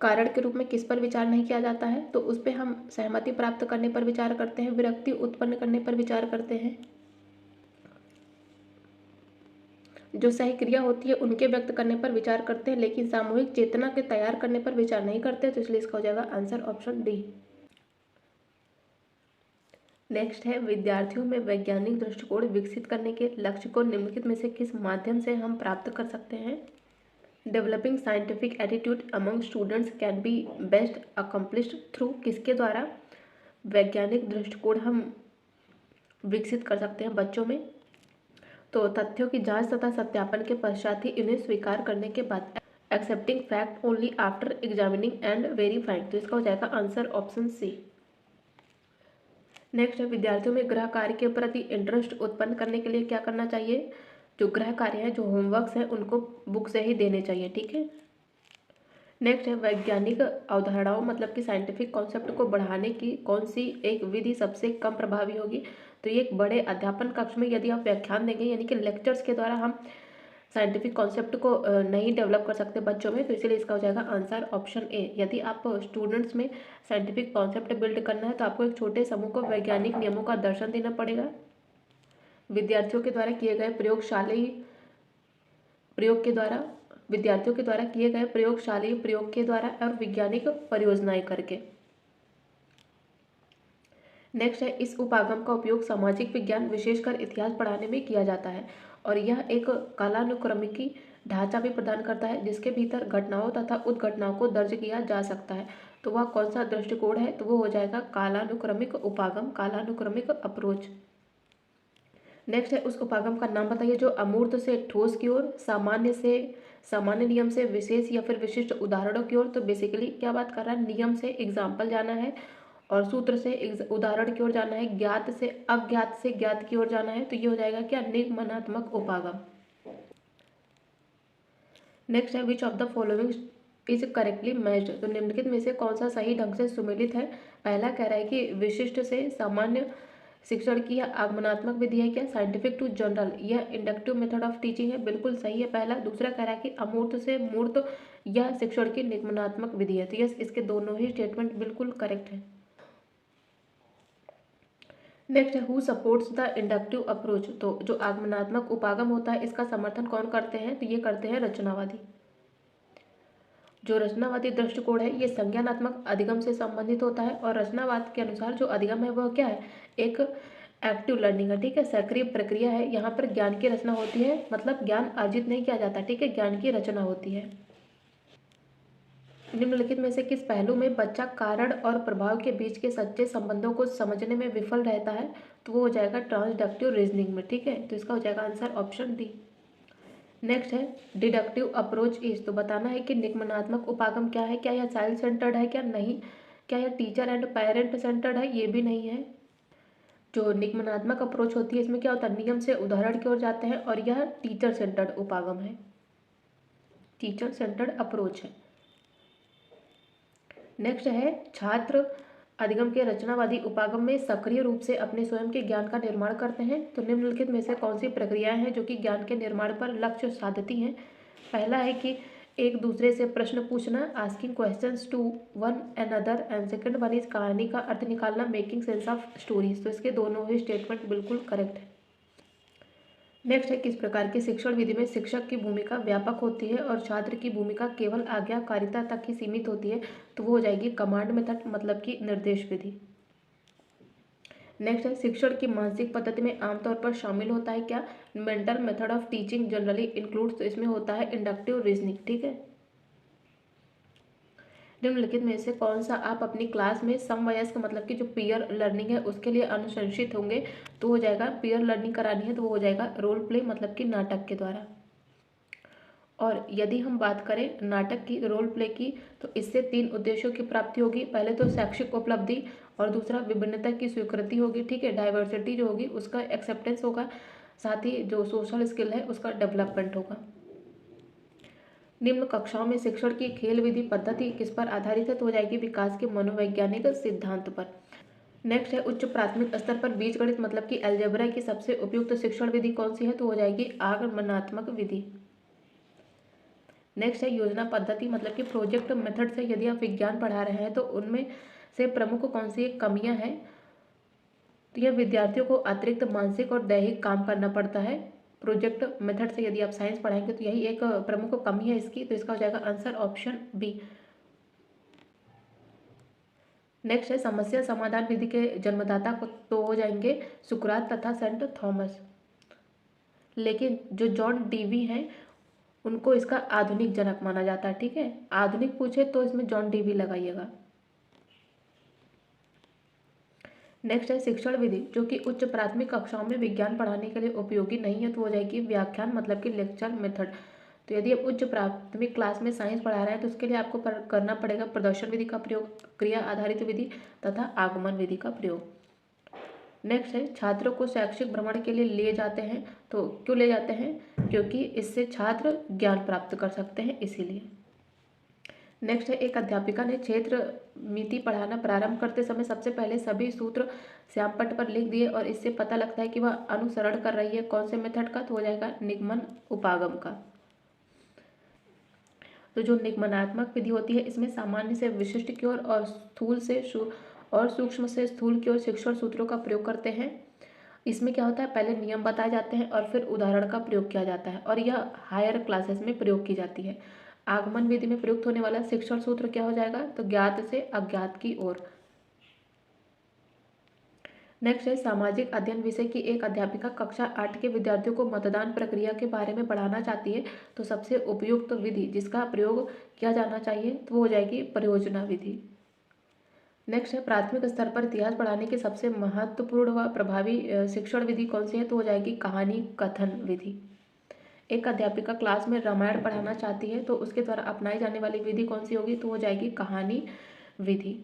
कारण के रूप में किस पर विचार नहीं किया जाता है, तो उस पर हम सहमति प्राप्त करने पर विचार करते हैं, विरक्ति उत्पन्न करने पर विचार करते हैं, जो सही क्रिया होती है उनके व्यक्त करने पर विचार करते हैं, लेकिन सामूहिक चेतना के तैयार करने पर विचार नहीं करते, तो इसलिए इसका हो जाएगा आंसर ऑप्शन डी। नेक्स्ट है विद्यार्थियों में वैज्ञानिक दृष्टिकोण विकसित करने के लक्ष्य को निम्नलिखित में से किस माध्यम से हम प्राप्त कर सकते हैं। Developing scientific attitude among students can be best accomplished through, किसके द्वारा वैज्ञानिक दृष्टिकोण हम विकसित कर सकते हैं बच्चों में। तो तथ्यों की जांच तथा सत्यापन के पश्चात ही इन्हें स्वीकार करने के बाद, accepting fact only after examining and verifying, तो इसका हो जाएगा आंसर ऑप्शन सी। नेक्स्ट है विद्यार्थियों में गृह कार्य के प्रति इंटरेस्ट उत्पन्न करने के लिए क्या करना चाहिए। जो गृह कार्य है, जो होमवर्क्स है, उनको बुक से ही देने चाहिए, ठीक है। नेक्स्ट है वैज्ञानिक अवधारणाओं मतलब कि साइंटिफिक कॉन्सेप्ट को बढ़ाने की कौन सी एक विधि सबसे कम प्रभावी होगी। तो ये एक बड़े अध्यापन कक्ष में यदि आप व्याख्यान देंगे, यानी कि लेक्चर्स के द्वारा हम साइंटिफिक कॉन्सेप्ट को नहीं डेवलप कर सकते बच्चों में, तो इसीलिए इसका हो जाएगा आंसर ऑप्शन ए। यदि आप स्टूडेंट्स में साइंटिफिक कॉन्सेप्ट बिल्ड करना है तो आपको एक छोटे समूह को वैज्ञानिक नियमों का दर्शन देना पड़ेगा। विद्यार्थियों के द्वारा किए गए प्रयोगशालीय प्रयोग के द्वारा और वैज्ञानिक परियोजनाएं करके। नेक्स्ट है इस उपागम का उपयोग सामाजिक विज्ञान विशेषकर इतिहास पढ़ाने में किया जाता है और यह एक कालानुक्रमिकी ढांचा भी प्रदान करता है जिसके भीतर घटनाओं तथा उद्घटनाओं को दर्ज किया जा सकता है। तो वह कौन सा दृष्टिकोण है, तो वो हो जाएगा कालानुक्रमिक उपागम, कालानुक्रमिक अप्रोच। नेक्स्ट है उस उपागम का नाम बताइए जो अमूर्त से ठोस की ओर, सामान्य नियम से विशेष या फिर विशिष्ट उदाहरणों की ओर। तो बेसिकली क्या बात कर रहा है, नियम से एग्जाम्पल जाना है और सूत्र से उदाहरण की ओर जाना है, ज्ञात से अज्ञात से ज्ञात की ओर जाना है। तो ये हो जाएगा क्या, निगमनात्मक उपागम। नेक्स्ट है which of the following is correctly matched, तो निम्नलिखित में से कौन सा सही ढंग से सुमेलित है। पहला कह रहा है कि विशिष्ट से सामान्य शिक्षण की यह आगमनात्मक विधि है क्या, साइंटिफिक टू जनरल, यह इंडक्टिव मेथड ऑफ टीचिंग है, बिल्कुल सही है पहला। दूसरा कह रहा है कि अमूर्त से मूर्त, यह शिक्षण की निगमनात्मक विधि है। तो यस, इसके दोनों ही स्टेटमेंट बिल्कुल करेक्ट है। नेक्स्ट है who supports the inductive approach, तो जो आगमनात्मक उपागम होता है इसका समर्थन कौन करते हैं, तो ये करते हैं रचनावादी। जो रचनावादी दृष्टिकोण है ये संज्ञानात्मक अधिगम से संबंधित होता है और रचनावाद के अनुसार जो अधिगम है वह क्या है, एक एक्टिव लर्निंग है, ठीक है, सक्रिय प्रक्रिया है। यहाँ पर ज्ञान की रचना होती है, मतलब ज्ञान अर्जित नहीं किया जाता, ठीक है, ज्ञान की रचना होती है। निम्नलिखित में से किस पहलू में बच्चा कारण और प्रभाव के बीच के सच्चे संबंधों को समझने में विफल रहता है, तो वो हो जाएगा ट्रांसडक्टिव रीजनिंग में, ठीक है। तो इसका हो जाएगा आंसर ऑप्शन डी। नेक्स्ट है डिडक्टिव अप्रोच इज, तो बताना है कि निगमनात्मक उपागम क्या है, क्या यह चाइल्ड सेंटर्ड है क्या, नहीं। क्या यह टीचर एंड पेरेंट सेंटर्ड है, ये भी नहीं है। जो निगमनात्मक अप्रोच होती है इसमें क्या होता है, नियम से उदाहरण की ओर जाते हैं और यह टीचर सेंटर्ड उपागम है, टीचर सेंटर्ड अप्रोच है। नेक्स्ट है छात्र अधिगम के रचनावादी उपागम में सक्रिय रूप से अपने स्वयं के ज्ञान का निर्माण करते हैं। तो निम्नलिखित में से कौन सी प्रक्रियाएं हैं जो कि ज्ञान के निर्माण पर लक्ष्य साधती हैं। पहला है कि एक दूसरे से प्रश्न पूछना, asking questions to one another, and second one is कहानी का अर्थ निकालना, मेकिंग सेंस ऑफ स्टोरीज। तो इसके दोनों ही स्टेटमेंट बिल्कुल करेक्ट है। नेक्स्ट है किस प्रकार की शिक्षण विधि में शिक्षक की भूमिका व्यापक होती है और छात्र की भूमिका केवल आज्ञाकारिता तक ही सीमित होती है, तो वो हो जाएगी कमांड मेथड, मतलब कि निर्देश विधि। नेक्स्ट है शिक्षण की मानसिक पद्धति में आमतौर पर शामिल होता है क्या, mental method of teaching generally includes, तो इसमें होता है इंडक्टिव रीजनिंग, ठीक है। निम्नलिखित में से कौन सा आप अपनी क्लास में समवयस्क मतलब कि जो पीयर लर्निंग है उसके लिए अनुशंसित होंगे, तो हो जाएगा पीयर लर्निंग करानी है तो वो हो जाएगा रोल प्ले मतलब कि नाटक के द्वारा। और यदि हम बात करें नाटक की, रोल प्ले की, तो इससे 3 उद्देश्यों की प्राप्ति होगी। पहले तो शैक्षिक उपलब्धि और दूसरा विभिन्नता की स्वीकृति होगी, ठीक है, डाइवर्सिटी जो होगी उसका एक्सेप्टेंस होगा, साथ ही जो सोशल स्किल है उसका डेवलपमेंट होगा। निम्न कक्षाओं में शिक्षण की खेल विधि पद्धति किस पर आधारित है, तो हो जाएगी विकास के मनोवैज्ञानिक सिद्धांत पर। नेक्स्ट है उच्च प्राथमिक स्तर पर बीजगणित मतलब कि अलजेब्रा की सबसे उपयुक्त शिक्षण विधि कौन सी है, तो हो जाएगी आगमनात्मक विधि। नेक्स्ट है योजना पद्धति मतलब कि प्रोजेक्ट मेथड से यदि आप विज्ञान पढ़ा रहे हैं तो उनमें से प्रमुख कौन सी कमियां हैं, तो यह विद्यार्थियों को अतिरिक्त मानसिक और दैहिक काम करना पड़ता है। प्रोजेक्ट मेथड से यदि आप साइंस पढ़ाएंगे तो यही एक प्रमुख कमी है इसकी, तो इसका हो जाएगा आंसर ऑप्शन बी। नेक्स्ट है समस्या समाधान विधि के जन्मदाता को तो हो जाएंगे सुकरात तथा सेंट थॉमस, लेकिन जो जॉन डीवी हैं उनको इसका आधुनिक जनक माना जाता है। ठीक है, आधुनिक पूछे तो इसमें जॉन डीवी लगाइएगा। नेक्स्ट है शिक्षण विधि जो कि उच्च प्राथमिक कक्षाओं में विज्ञान पढ़ाने के लिए उपयोगी नहीं है, तो हो जाएगी व्याख्यान मतलब कि लेक्चर मेथड। तो यदि आप उच्च प्राथमिक क्लास में साइंस पढ़ा रहे हैं तो उसके लिए आपको करना पड़ेगा प्रदर्शन विधि का प्रयोग, क्रिया आधारित विधि तथा आगमन विधि का प्रयोग। नेक्स्ट है छात्रों को शैक्षिक भ्रमण के लिए ले जाते हैं, तो क्यों ले जाते हैं, क्योंकि इससे छात्र ज्ञान प्राप्त कर सकते हैं इसीलिए। नेक्स्ट है एक अध्यापिका ने क्षेत्र मिति पढ़ाना प्रारंभ करते समय सबसे पहले सभी सूत्र श्यामपट्ट पर लिख दिए और इससे पता लगता है कि वह अनुसरण कर रही है कौन से मेथड का, तो हो जाएगा निगमन उपागम का। तो जो निगमनात्मक विधि होती है इसमें सामान्य से विशिष्ट की ओर और स्थूल से और सूक्ष्म से स्थूल की ओर शिक्षण सूत्रों का प्रयोग करते हैं। इसमें क्या होता है, पहले नियम बताए जाते हैं और फिर उदाहरण का प्रयोग किया जाता है और यह हायर क्लासेस में प्रयोग की जाती है। आगमन विधि में प्रयुक्त होने वाला शिक्षण सूत्र क्या हो जाएगा, तो ज्ञात से अज्ञात की ओर। नेक्स्ट है सामाजिक अध्ययन विषय की एक अध्यापिका कक्षा 8 के विद्यार्थियों को मतदान प्रक्रिया के बारे में पढ़ाना चाहती है, तो सबसे उपयुक्त विधि जिसका प्रयोग किया जाना चाहिए तो वो हो जाएगी परियोजना विधि। नेक्स्ट है प्राथमिक स्तर पर इतिहास पढ़ाने की सबसे महत्वपूर्ण व प्रभावी शिक्षण विधि कौन सी है, तो हो जाएगी कहानी कथन विधि। एक अध्यापिका क्लास में रामायण पढ़ाना चाहती है तो उसके द्वारा अपनाई जाने वाली विधि कौन सी होगी, तो हो जाएगी कहानी विधि।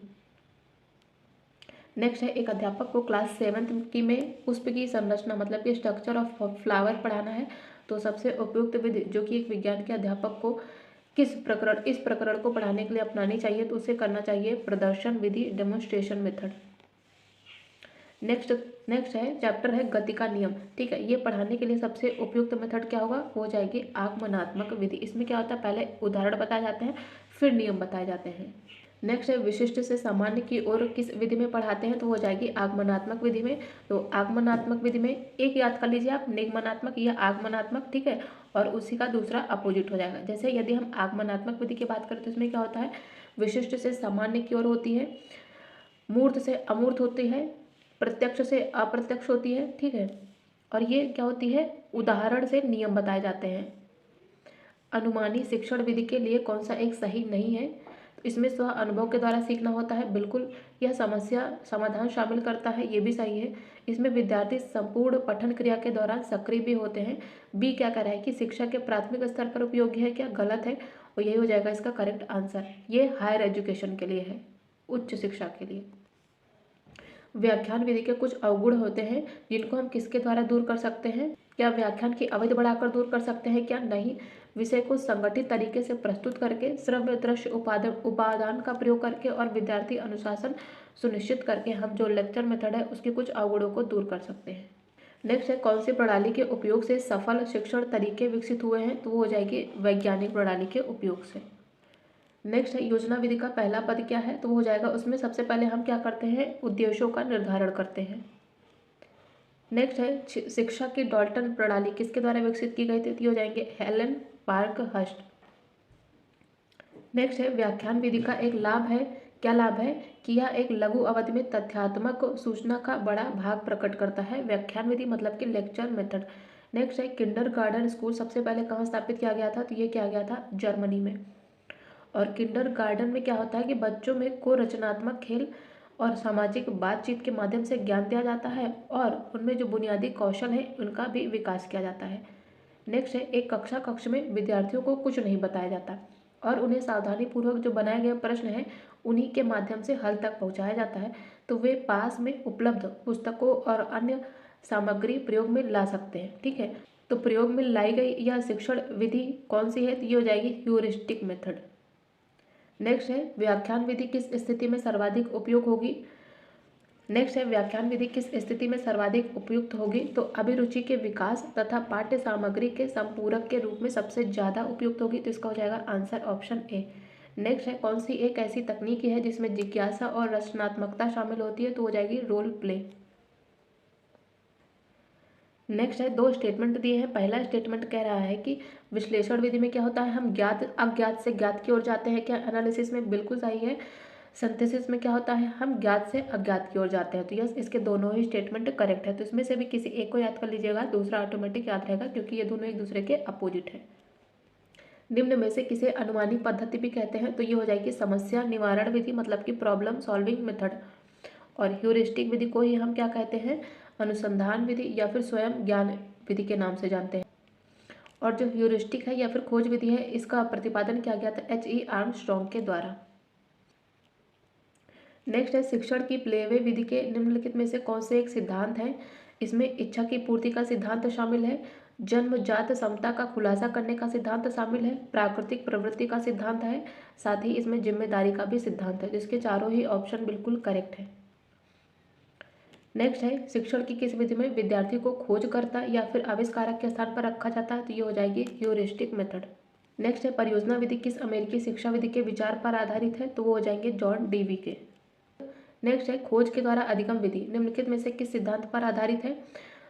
नेक्स्ट है एक अध्यापक को क्लास 7th की में पुष्प की संरचना मतलब कि स्ट्रक्चर ऑफ फ्लावर पढ़ाना है, तो सबसे उपयुक्त विधि जो कि एक विज्ञान के अध्यापक को इस प्रकरण को पढ़ाने के लिए अपनानी चाहिए, तो उसे करना चाहिए प्रदर्शन विधि, डेमोन्स्ट्रेशन मेथड। नेक्स्ट है चैप्टर है गति का नियम। ठीक है, ये पढ़ाने के लिए सबसे उपयुक्त मेथड क्या होगा, हो जाएगी आगमनात्मक विधि। इसमें क्या होता है, पहले उदाहरण बताए जाते हैं फिर नियम बताए जाते हैं। नेक्स्ट है विशिष्ट से सामान्य की ओर किस विधि में पढ़ाते हैं, तो हो जाएगी आगमनात्मक विधि में। तो आगमनात्मक विधि में एक याद कर लीजिए आप, निगमनात्मक या आगमनात्मक। ठीक है, और उसी का दूसरा अपोजिट हो जाएगा। जैसे यदि हम आगमनात्मक विधि की बात करें तो इसमें क्या होता है, विशिष्ट से सामान्य की ओर होती है, मूर्त से अमूर्त होती है, प्रत्यक्ष से अप्रत्यक्ष होती है। ठीक है, और ये क्या होती है, उदाहरण से नियम बताए जाते हैं। अनुमानी शिक्षण विधि के लिए कौन सा एक सही नहीं है, तो इसमें स्व अनुभव के द्वारा सीखना होता है, बिल्कुल। यह समस्या समाधान शामिल करता है, ये भी सही है। इसमें विद्यार्थी संपूर्ण पठन क्रिया के दौरान सक्रिय भी होते हैं। बी क्या कह रहा है कि शिक्षा के प्राथमिक स्तर पर उपयोगी है, क्या गलत है, और यही हो जाएगा इसका करेक्ट आंसर। ये हायर एजुकेशन के लिए है, उच्च शिक्षा के लिए। व्याख्यान विधि के कुछ अवगुण होते हैं जिनको हम किसके द्वारा दूर कर सकते हैं, क्या व्याख्यान की अवधि बढ़ाकर दूर कर सकते हैं, क्या नहीं। विषय को संगठित तरीके से प्रस्तुत करके, श्रव्य दृश्य उपादान का प्रयोग करके और विद्यार्थी अनुशासन सुनिश्चित करके हम जो लेक्चर मेथड है उसके कुछ अवगुणों को दूर कर सकते हैं। नेक्स्ट है कौन सी प्रणाली के उपयोग से सफल शिक्षण तरीके विकसित हुए हैं, तो वो हो जाएगी वैज्ञानिक प्रणाली के उपयोग से। नेक्स्ट है योजना विधि का पहला पद क्या है, तो हो जाएगा उसमें सबसे पहले हम क्या करते हैं, उद्देश्यों का निर्धारण करते हैं। नेक्स्ट है शिक्षा की डॉल्टन प्रणाली किसके द्वारा विकसित की गई थी, तो हो जाएंगे हेलन पार्कहर्स्ट। नेक्स्ट है व्याख्यान विधि का एक लाभ है, क्या लाभ है कि यह एक लघु अवधि में तथ्यात्मक सूचना का बड़ा भाग प्रकट करता है। व्याख्यान विधि मतलब कि लेक्चर मेथड। नेक्स्ट है किंडरगार्टन स्कूल सबसे पहले कहाँ स्थापित किया गया था, तो ये किया गया था जर्मनी में। और किंडरगार्टन में क्या होता है कि बच्चों में को रचनात्मक खेल और सामाजिक बातचीत के माध्यम से ज्ञान दिया जाता है और उनमें जो बुनियादी कौशल है उनका भी विकास किया जाता है। नेक्स्ट है एक कक्ष में विद्यार्थियों को कुछ नहीं बताया जाता और उन्हें सावधानीपूर्वक जो बनाए गए प्रश्न हैं उन्हीं के माध्यम से हल तक पहुंचाया जाता है, तो वे पास में उपलब्ध पुस्तकों और अन्य सामग्री प्रयोग में ला सकते हैं। ठीक है, तो प्रयोग में लाई गई यह शिक्षण विधि कौन सी है, तो ये हो जाएगी ह्यूरिस्टिक मेथड। नेक्स्ट है व्याख्यान विधि किस स्थिति में सर्वाधिक उपयोग होगी। नेक्स्ट है व्याख्यान विधि किस स्थिति में सर्वाधिक उपयुक्त होगी, तो अभिरुचि के विकास तथा पाठ्य सामग्री के संपूरक के रूप में सबसे ज़्यादा उपयुक्त होगी, तो इसका हो जाएगा आंसर ऑप्शन ए। नेक्स्ट है कौन सी एक ऐसी तकनीक है जिसमें जिज्ञासा और रचनात्मकता शामिल होती है, तो हो जाएगी रोल प्ले। नेक्स्ट है दो स्टेटमेंट दिए हैं। पहला स्टेटमेंट कह रहा है कि विश्लेषण विधि में क्या होता है, हम ज्ञात अज्ञात से ज्ञात की ओर जाते हैं, क्या एनालिसिस में, बिल्कुल सही है। सिंथेसिस में क्या होता है, हम ज्ञात से अज्ञात की ओर जाते हैं। तो यस, इसके दोनों ही स्टेटमेंट करेक्ट है। तो इसमें से भी किसी एक को याद कर लीजिएगा, दूसरा ऑटोमेटिक याद रहेगा क्योंकि ये दोनों एक दूसरे के अपोजिट है। निम्न में से किसे अनुमानी पद्धति भी कहते हैं, तो ये हो जाएगी समस्या निवारण विधि, मतलब कि प्रॉब्लम सॉल्विंग मेथड। और ह्यूरिस्टिक विधि को ही हम क्या कहते हैं, अनुसंधान विधि या फिर स्वयं ज्ञान विधि के नाम से जानते हैं। और जो ह्यूरिस्टिक है या फिर खोज विधि है, इसका प्रतिपादन किया गया था H.E. आर्मस्ट्रॉन्ग के द्वारा। नेक्स्ट है शिक्षण की प्लेवे विधि के निम्नलिखित में से कौन से एक सिद्धांत है। इसमें इच्छा की पूर्ति का सिद्धांत शामिल है, जन्मजात समता का खुलासा करने का सिद्धांत शामिल है, प्राकृतिक प्रवृत्ति का सिद्धांत है, साथ ही इसमें जिम्मेदारी का भी सिद्धांत है, जिसके चारों ही ऑप्शन बिल्कुल करेक्ट है। नेक्स्ट है शिक्षण की किस विधि में विद्यार्थी को खोजकर्ता या फिर आविष्कारक के स्थान पर रखा जाता है, तो ये हो जाएगी ह्यूरिस्टिक मेथड। नेक्स्ट है परियोजना विधि किस अमेरिकी शिक्षा विधि के विचार पर आधारित है, तो वो हो जाएंगे जॉन डीवी के। नेक्स्ट है खोज के द्वारा अधिगम विधि निम्नलिखित में से किस सिद्धांत पर आधारित है,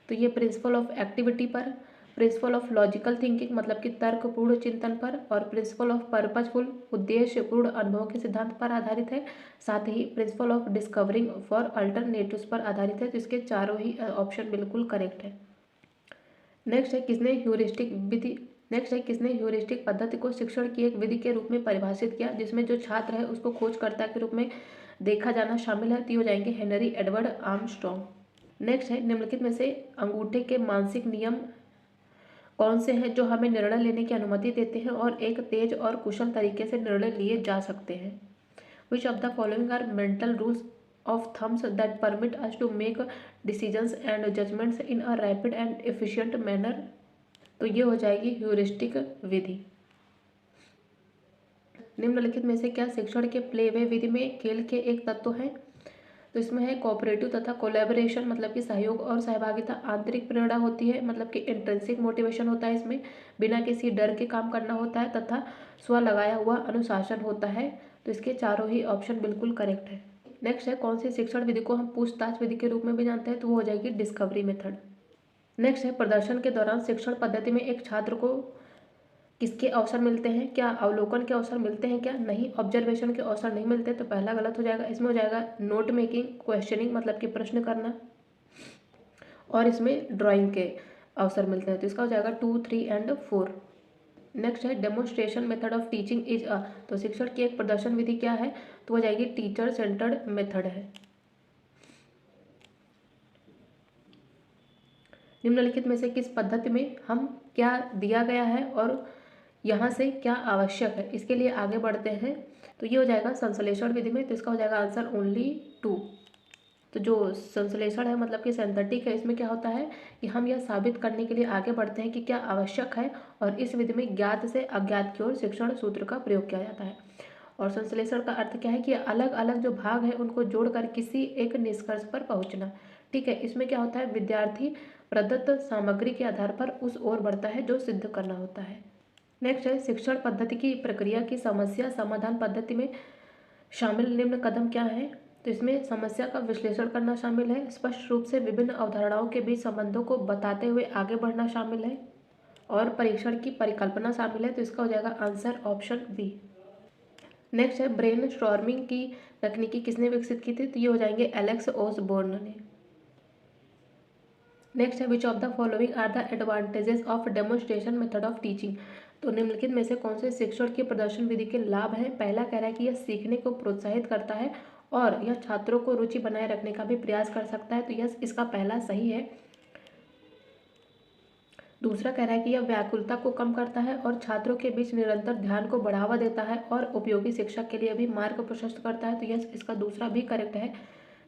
तो ये प्रिंसिपल ऑफ एक्टिविटी पर, प्रिंसिपल ऑफ लॉजिकल थिंकिंग मतलब कि तर्कपूर्ण चिंतन पर, और प्रिंसिपल ऑफ पर्पजफुल उद्देश्यपूर्ण अनुभव के सिद्धांत पर आधारित है, साथ ही principle of discovering for alternatives पर आधारित है। तो इसके चारों ही ऑप्शन बिल्कुल करेक्ट है। नेक्स्ट है किसने ह्यूरिस्टिक पद्धति को शिक्षण की एक विधि के रूप में परिभाषित किया, जिसमें जो छात्र है उसको खोजकर्ता के रूप में देखा जाना शामिल है, तो हो जाएंगे हेनरी एडवर्ड आर्मस्ट्रॉन्ग। नेक्स्ट है निम्नलिखित में से अंगूठे के मानसिक नियम कौन से हैं जो हमें निर्णय लेने की अनुमति देते हैं और एक तेज और कुशल तरीके से निर्णय लिए जा सकते हैं। Which of the following are mental rules of thumbs that permit us to make decisions and judgments in a rapid and efficient manner, तो ये हो जाएगी ह्यूरिस्टिक विधि। निम्नलिखित में से क्या शिक्षण के प्लेवे विधि में खेल के एक तत्व है, तो इसमें है कोऑपरेटिव तथा कोलैबोरेशन मतलब कि सहयोग और सहभागिता, आंतरिक प्रेरणा होती है मतलब कि इंट्रिंसिक मोटिवेशन होता है, इसमें बिना किसी डर के काम करना होता है, तथा स्व लगाया हुआ अनुशासन होता है। तो इसके चारों ही ऑप्शन बिल्कुल करेक्ट है। नेक्स्ट है कौन सी शिक्षण विधि को हम पूछताछ विधि के रूप में भी जानते हैं, तो वो हो जाएगी डिस्कवरी मेथड। नेक्स्ट है प्रदर्शन के दौरान शिक्षण पद्धति में एक छात्र को किसके अवसर मिलते हैं, क्या अवलोकन के अवसर मिलते हैं, क्या नहीं, ऑब्जर्वेशन के अवसर नहीं मिलते, तो पहला गलत हो जाएगा। इसमें हो जाएगा नोट मेकिंग, क्वेश्चनिंग मतलब कि प्रश्न करना, और इसमें ड्राइंग के अवसर मिलते हैं, तो इसका हो जाएगा 2, 3 एंड 4। नेक्स्ट है demonstration method of teaching is a, तो शिक्षण की एक प्रदर्शन विधि क्या है, तो हो जाएगी टीचर सेंटर्ड मेथड है। निम्नलिखित में से किस पद्धति में हम क्या दिया गया है और यहाँ से क्या आवश्यक है, इसके लिए आगे बढ़ते हैं। तो ये हो जाएगा संश्लेषण विधि में, तो इसका हो जाएगा आंसर ओनली 2। तो जो संश्लेषण है मतलब कि सिंथेटिक है, इसमें क्या होता है कि हम यह साबित करने के लिए आगे बढ़ते हैं कि क्या आवश्यक है, और इस विधि में ज्ञात से अज्ञात की ओर शिक्षण सूत्र का प्रयोग किया जाता है। और संश्लेषण का अर्थ क्या है कि अलग अलग जो भाग है उनको जोड़कर किसी एक निष्कर्ष पर पहुंचना। ठीक है, इसमें क्या होता है विद्यार्थी प्रदत्त सामग्री के आधार पर उस ओर बढ़ता है जो सिद्ध करना होता है। नेक्स्ट है शिक्षण पद्धति की प्रक्रिया की समस्या समाधान पद्धति में शामिल निम्न कदम क्या है, तो इसमें समस्या का विश्लेषण करना शामिल है, स्पष्ट रूप से विभिन्न अवधारणाओं के बीच संबंधों को बताते हुए आगे बढ़ना शामिल है, और परीक्षण की परिकल्पना शामिल है। तो इसका हो जाएगा आंसर ऑप्शन बी। नेक्स्ट है ब्रेन स्टॉर्मिंग की तकनीकी किसने विकसित की थी, तो ये हो जाएंगे एलेक्स ओसबोर्न ने। नेक्स्ट है which of the following are the advantages of demonstration method of teaching, तो निम्नलिखित में से कौन से शिक्षण के प्रदर्शन विधि के लाभ हैं। पहला कह रहा है कि यह सीखने को प्रोत्साहित करता है और यह छात्रों को रुचि बनाए रखने का भी प्रयास कर सकता है, तो यह इसका पहला सही है। दूसरा कह रहा है कि यह व्याकुलता को कम करता है और छात्रों के बीच निरंतर ध्यान को बढ़ावा देता है और उपयोगी शिक्षा के लिए भी मार्ग प्रशस्त करता है, तो यह इसका दूसरा भी करेक्ट है।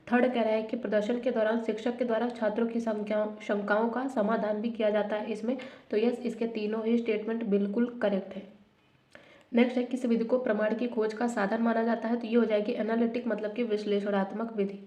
थर्ड कह रहा है कि प्रदर्शन के दौरान शिक्षक के द्वारा छात्रों की शंकाओं का समाधान भी किया जाता है इसमें, तो यस इसके तीनों ही स्टेटमेंट बिल्कुल करेक्ट है। नेक्स्ट है किस विधि को प्रमाण की खोज का साधन माना जाता है, तो ये हो जाएगी एनालिटिक मतलब कि विश्लेषणात्मक विधि।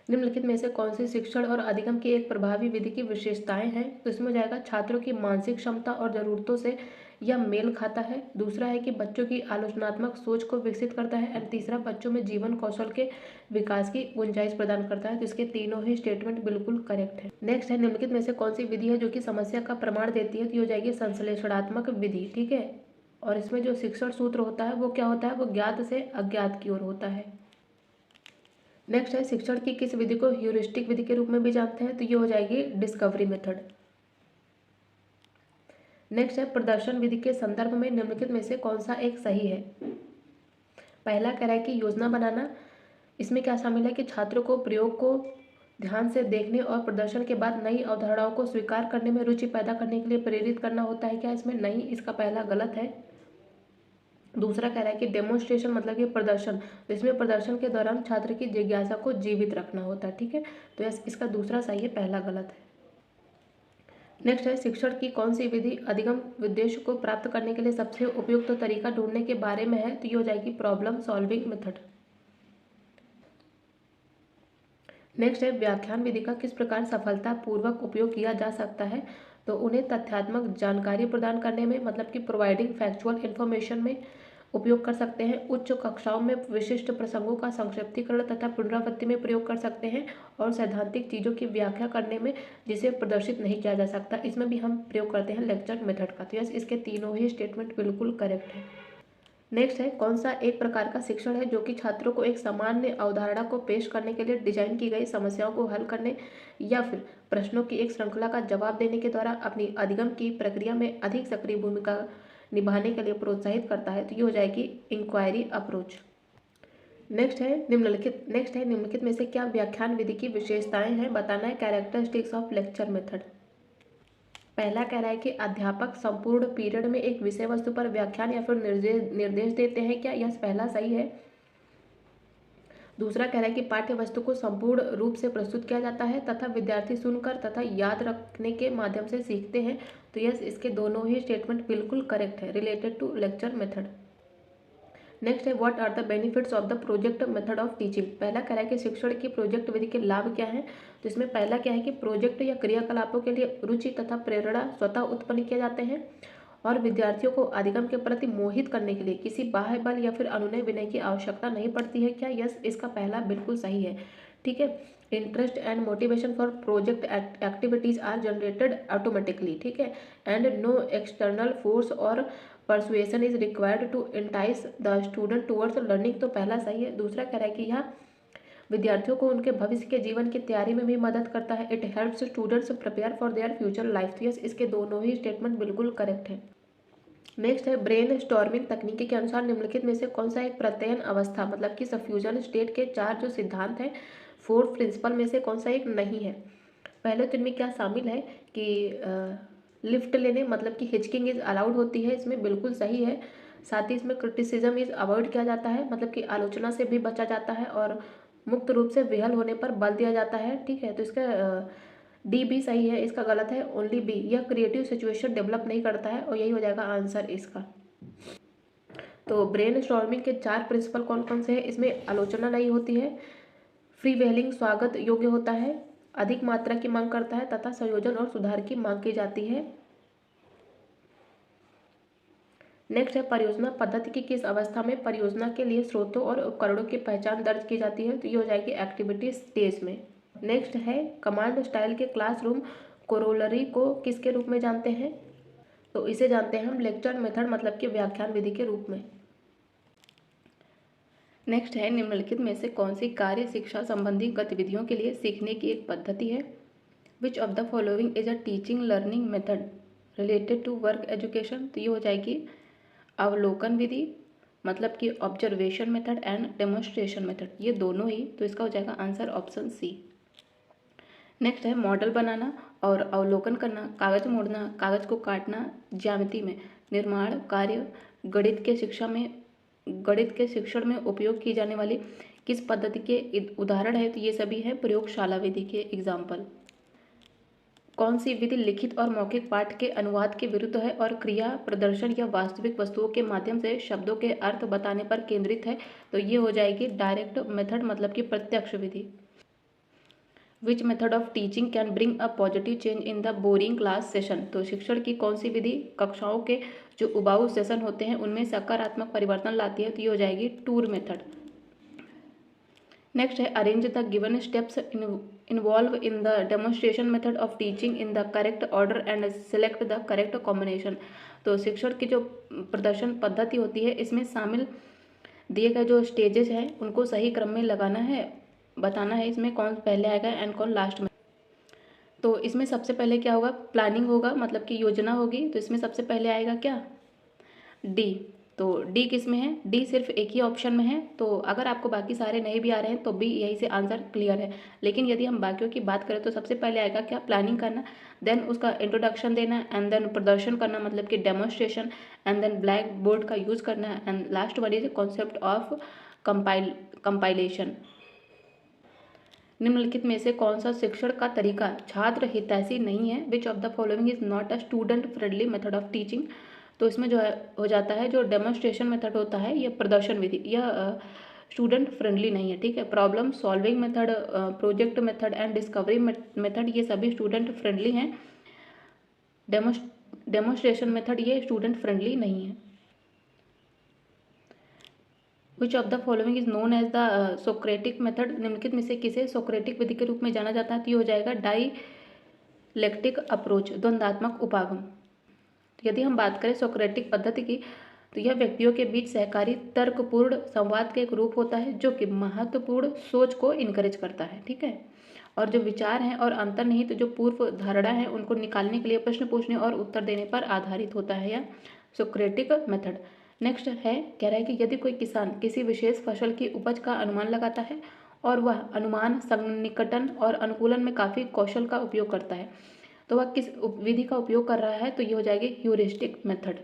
निम्नलिखित में से कौन सी शिक्षण और अधिगम की एक प्रभावी विधि की विशेषताएं हैं, तो इसमें हो जाएगा छात्रों की मानसिक क्षमता और जरूरतों से यह मेल खाता है। दूसरा है कि बच्चों की आलोचनात्मक सोच को विकसित करता है, और तीसरा बच्चों में जीवन कौशल के विकास की गुंजाइश प्रदान करता है। तो इसके तीनों ही स्टेटमेंट बिल्कुल करेक्ट है। नेक्स्ट है निम्नलिखित में से कौन सी विधि है जो कि समस्या का प्रमाण देती है, तो ये हो जाएगी संश्लेषणात्मक विधि। ठीक है, और इसमें जो शिक्षण सूत्र होता है वो क्या होता है, वो ज्ञात से अज्ञात की ओर होता है। नेक्स्ट है शिक्षण की किस विधि को ह्यूरिस्टिक विधि के रूप में भी जानते हैं, तो ये हो जाएगी डिस्कवरी मेथड। नेक्स्ट है प्रदर्शन विधि के संदर्भ में निम्नलिखित में से कौन सा एक सही है। पहला कह रहा है कि योजना बनाना, इसमें क्या शामिल है कि छात्रों को प्रयोग को ध्यान से देखने और प्रदर्शन के बाद नई अवधारणाओं को स्वीकार करने में रुचि पैदा करने के लिए प्रेरित करना होता है क्या, इसमें नहीं, इसका पहला गलत है। दूसरा कह रहा है कि डेमोन्स्ट्रेशन मतलब कि प्रदर्शन, इसमें प्रदर्शन के दौरान छात्र की जिज्ञासा को जीवित रखना होता है, ठीक है, तो इसका दूसरा सही है, पहला गलत है। नेक्स्ट है शिक्षण की कौन सी विधि अधिगम उद्देश्य को प्राप्त करने के लिए सबसे उपयुक्त तरीका ढूंढने के बारे में है, तो ये हो जाएगी प्रॉब्लम सॉल्विंग मेथड। नेक्स्ट है व्याख्यान विधि का किस प्रकार सफलतापूर्वक उपयोग किया जा सकता है, तो उन्हें तथ्यात्मक जानकारी प्रदान करने में मतलब कि प्रोवाइडिंग फैक्चुअल इन्फॉर्मेशन में उपयोग कर सकते हैं, उच्च कक्षाओं में विशिष्ट प्रसंगों का संक्षिप्तीकरण तथा पुनरावृत्ति में प्रयोग कर सकते हैं, और सैद्धांतिक चीज़ों की व्याख्या करने में जिसे प्रदर्शित नहीं किया जा सकता, इसमें भी हम प्रयोग करते हैं लेक्चर मेथड का। तो यस, इसके तीनों ही स्टेटमेंट बिल्कुल करेक्ट है। नेक्स्ट है कौन सा एक प्रकार का शिक्षण है जो कि छात्रों को एक सामान्य अवधारणा को पेश करने के लिए डिजाइन की गई समस्याओं को हल करने या फिर प्रश्नों की एक श्रृंखला का जवाब देने के द्वारा अपनी अधिगम की प्रक्रिया में अधिक सक्रिय भूमिका निभाने के लिए प्रोत्साहित करता है, तो ये हो जाएगी इंक्वायरी अप्रोच। नेक्स्ट है निम्नलिखित में से क्या व्याख्यान विधि की विशेषताएं हैं, बताना है कैरेक्टरिस्टिक्स ऑफ लेक्चर मेथड। पहला कह रहा है कि अध्यापक संपूर्ण पीरियड में एक विषय वस्तु पर व्याख्यान या फिर निर्देश देते हैं क्या, यह पहला सही है। दूसरा कह रहा है कि पाठ्य वस्तु को संपूर्ण रूप से प्रस्तुत किया जाता है तथा विद्यार्थी सुनकर तथा याद रखने के माध्यम से सीखते हैं, तो यस, इसके दोनों ही स्टेटमेंट बिल्कुल करेक्ट है related to lecture method. Next है what are the benefits of the project method of teaching. पहला कह रहा है कि शिक्षण की प्रोजेक्ट विधि के लाभ क्या हैं, तो इसमें पहला क्या है कि प्रोजेक्ट या क्रियाकलापों के लिए रुचि तथा प्रेरणा स्वतः उत्पन्न किए जाते हैं, और विद्यार्थियों को अधिगम के प्रति मोहित करने के लिए किसी बाह्य बल या फिर अनुनय विनय की आवश्यकता नहीं पड़ती है क्या, यस, इसका पहला बिल्कुल सही है, ठीक है। Interest and motivation for project activities are generated automatically, ठीक है, and no external force or persuasion is required to entice the student towards learning, तो पहला सही है। दूसरा कह रहा है कि यह विद्यार्थियों को उनके भविष्य के जीवन की तैयारी में भी मदद करता है, it helps students prepare for their future life, तो यस, इसके दोनों ही स्टेटमेंट बिल्कुल करेक्ट है। नेक्स्ट है ब्रेन स्टॉर्मिंग तकनीकी के अनुसार निम्नलिखित में से कौन सा एक प्रत्ययन अवस्था मतलब कि सफ्यूजन स्टेट के 4 जो सिद्धांत हैं 4 प्रिंसिपल में से कौन सा एक नहीं है। पहले तो इनमें क्या शामिल है कि लिफ्ट लेने मतलब कि हिचकिंग इज अलाउड होती है, इसमें बिल्कुल सही है। साथ ही इसमें क्रिटिसिज्म इज अवॉइड किया जाता है मतलब कि आलोचना से भी बचा जाता है, और मुक्त रूप से विहल होने पर बल दिया जाता है, ठीक है, तो इसका डी भी सही है, इसका गलत है ओनली बी, यह क्रिएटिव सिचुएशन डेवलप नहीं करता है, और यही हो जाएगा आंसर इसका। तो ब्रेन स्टॉर्मिंग के 4 प्रिंसिपल कौन कौन से हैं, इसमें आलोचना नहीं होती है, फ्री वेलिंग स्वागत योग्य होता है, अधिक मात्रा की मांग करता है तथा संयोजन और सुधार की मांग की जाती है। नेक्स्ट है परियोजना पद्धति की किस अवस्था में परियोजना के लिए स्रोतों और उपकरणों की पहचान दर्ज की जाती है, तो ये हो जाएगी एक्टिविटी स्टेज में। नेक्स्ट है कमांड स्टाइल के क्लासरूम कोरोलरी को किसके रूप में जानते हैं, तो इसे जानते हैं हम लेक्चर मेथड मतलब कि व्याख्यान विधि के रूप में। नेक्स्ट है निम्नलिखित में से कौन सी कार्य शिक्षा संबंधी गतिविधियों के लिए सीखने की एक पद्धति है, which of the following is a teaching learning method related to work education, तो ये हो जाएगी अवलोकन विधि मतलब कि observation method and demonstration method, ये दोनों ही, तो इसका हो जाएगा आंसर ऑप्शन सी। नेक्स्ट है मॉडल बनाना और अवलोकन करना, कागज मोड़ना, कागज को काटना, ज्यामिति में निर्माण कार्य गणित के शिक्षण में उपयोग की जाने वाली किस पद्धति के उदाहरण है, तो ये सभी है प्रयोगशाला विधि के एग्जाम्पल। कौन सी विधि लिखित और मौखिक पाठ के अनुवाद के विरुद्ध है और क्रिया प्रदर्शन या वास्तविक वस्तुओं के माध्यम से शब्दों के अर्थ बताने पर केंद्रित है, तो ये हो जाएगी डायरेक्ट मेथड मतलब कि प्रत्यक्ष विधि। Which method of teaching can bring a positive change in the boring class session, तो शिक्षण की कौन सी विधि कक्षाओं के जो उबाऊ सेशन होते हैं उनमें सकारात्मक परिवर्तन लाती है, तो ये हो जाएगी टूर मेथड। नेक्स्ट है arrange the given steps involve in the demonstration method of teaching in the correct order and select the correct combination. तो शिक्षण की जो प्रदर्शन पद्धति होती है इसमें शामिल दिए गए जो स्टेजेस हैं उनको सही क्रम में लगाना है, बताना है इसमें कौन पहले आएगा एंड कौन लास्ट में। तो इसमें सबसे पहले क्या होगा, प्लानिंग होगा, मतलब कि योजना होगी। तो इसमें सबसे पहले आएगा क्या, डी। तो डी किस में है, डी सिर्फ एक ही ऑप्शन में है। तो अगर आपको बाकी सारे नहीं भी आ रहे हैं तो भी यही से आंसर क्लियर है। लेकिन यदि हम बाकियों की बात करें तो सबसे पहले आएगा क्या, प्लानिंग करना, देन उसका इंट्रोडक्शन देना, एंड देन प्रदर्शन करना मतलब कि demonstration, and then blackboard का यूज़ करना, and last one is concept of compilation. निम्नलिखित में से कौन सा शिक्षण का तरीका छात्र हितैषी नहीं है, which of the following is not a student friendly method of teaching. तो इसमें जो है हो जाता है जो डेमोन्स्ट्रेशन मेथड होता है, यह प्रदर्शन विधि, यह स्टूडेंट फ्रेंडली नहीं है, ठीक है। Problem solving method, project method and discovery method ये सभी स्टूडेंट फ्रेंडली हैं। डेमोन्स्ट्रेशन मेथड ये स्टूडेंट फ्रेंडली नहीं है। Which of the following is known as the Socratic method, निम्नलिखित में से किसे सोक्रेटिक विधि के रूप में जाना जाता है। तो ये हो जाएगा डाइलेक्टिक अप्रोच, द्वंद्वात्मक उपागम। तो यदि हम बात करें सोक्रेटिक पद्धति की तो यह व्यक्तियों के बीच सहकारी तर्कपूर्ण संवाद का एक रूप होता है जो कि महत्वपूर्ण सोच को इनकरेज करता है, ठीक है। और जो विचार हैं और अंतर्निहित जो पूर्व धारणा है उनको निकालने के लिए प्रश्न पूछने और उत्तर देने पर आधारित होता है यह सोक्रेटिक मेथड। नेक्स्ट है, कह रहा है कि यदि कोई किसान किसी विशेष फसल की उपज का अनुमान लगाता है और वह अनुमान सन्निकटन और अनुकूलन में काफ़ी कौशल का उपयोग करता है तो वह किस विधि का उपयोग कर रहा है। तो ये हो जाएगी ह्यूरिस्टिक मेथड।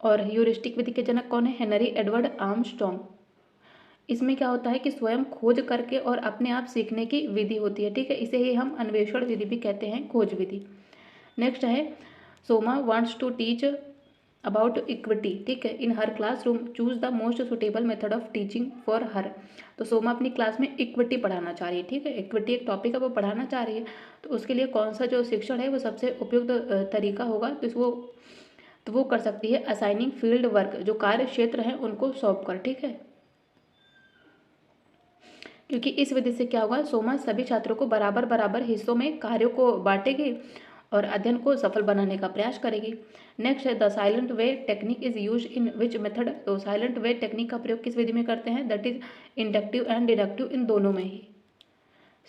और ह्यूरिस्टिक विधि के जनक कौन है, हेनरी एडवर्ड आर्मस्ट्रॉन्ग। इसमें क्या होता है कि स्वयं खोज करके और अपने आप सीखने की विधि होती है, ठीक है। इसे ही हम अन्वेषण विधि भी कहते हैं, खोज विधि। नेक्स्ट है, Soma wants to teach about equity, ठीक है, in her classroom, choose the most suitable method of teaching for her. तो सोमा अपनी क्लास में इक्विटी पढ़ाना चाह रही है, ठीक है, इक्विटी एक टॉपिक है वो पढ़ाना चाह रही है। तो उसके लिए कौन सा जो शिक्षण है वो सबसे उपयुक्त तरीका होगा, तो वो कर सकती है असाइनिंग फील्ड वर्क, जो कार्य क्षेत्र है उनको सौंप कर, ठीक है। क्योंकि इस विधि से क्या होगा, सोमा सभी छात्रों को बराबर बराबर हिस्सों में कार्यों को बांटेगी और अध्ययन को सफल बनाने का प्रयास करेगी। नेक्स्ट है, the silent way technique is use in which method. तो साइलेंट वे टेक्निक का प्रयोग किस विधि में करते हैं, that is inductive and deductive, इन दोनों में ही।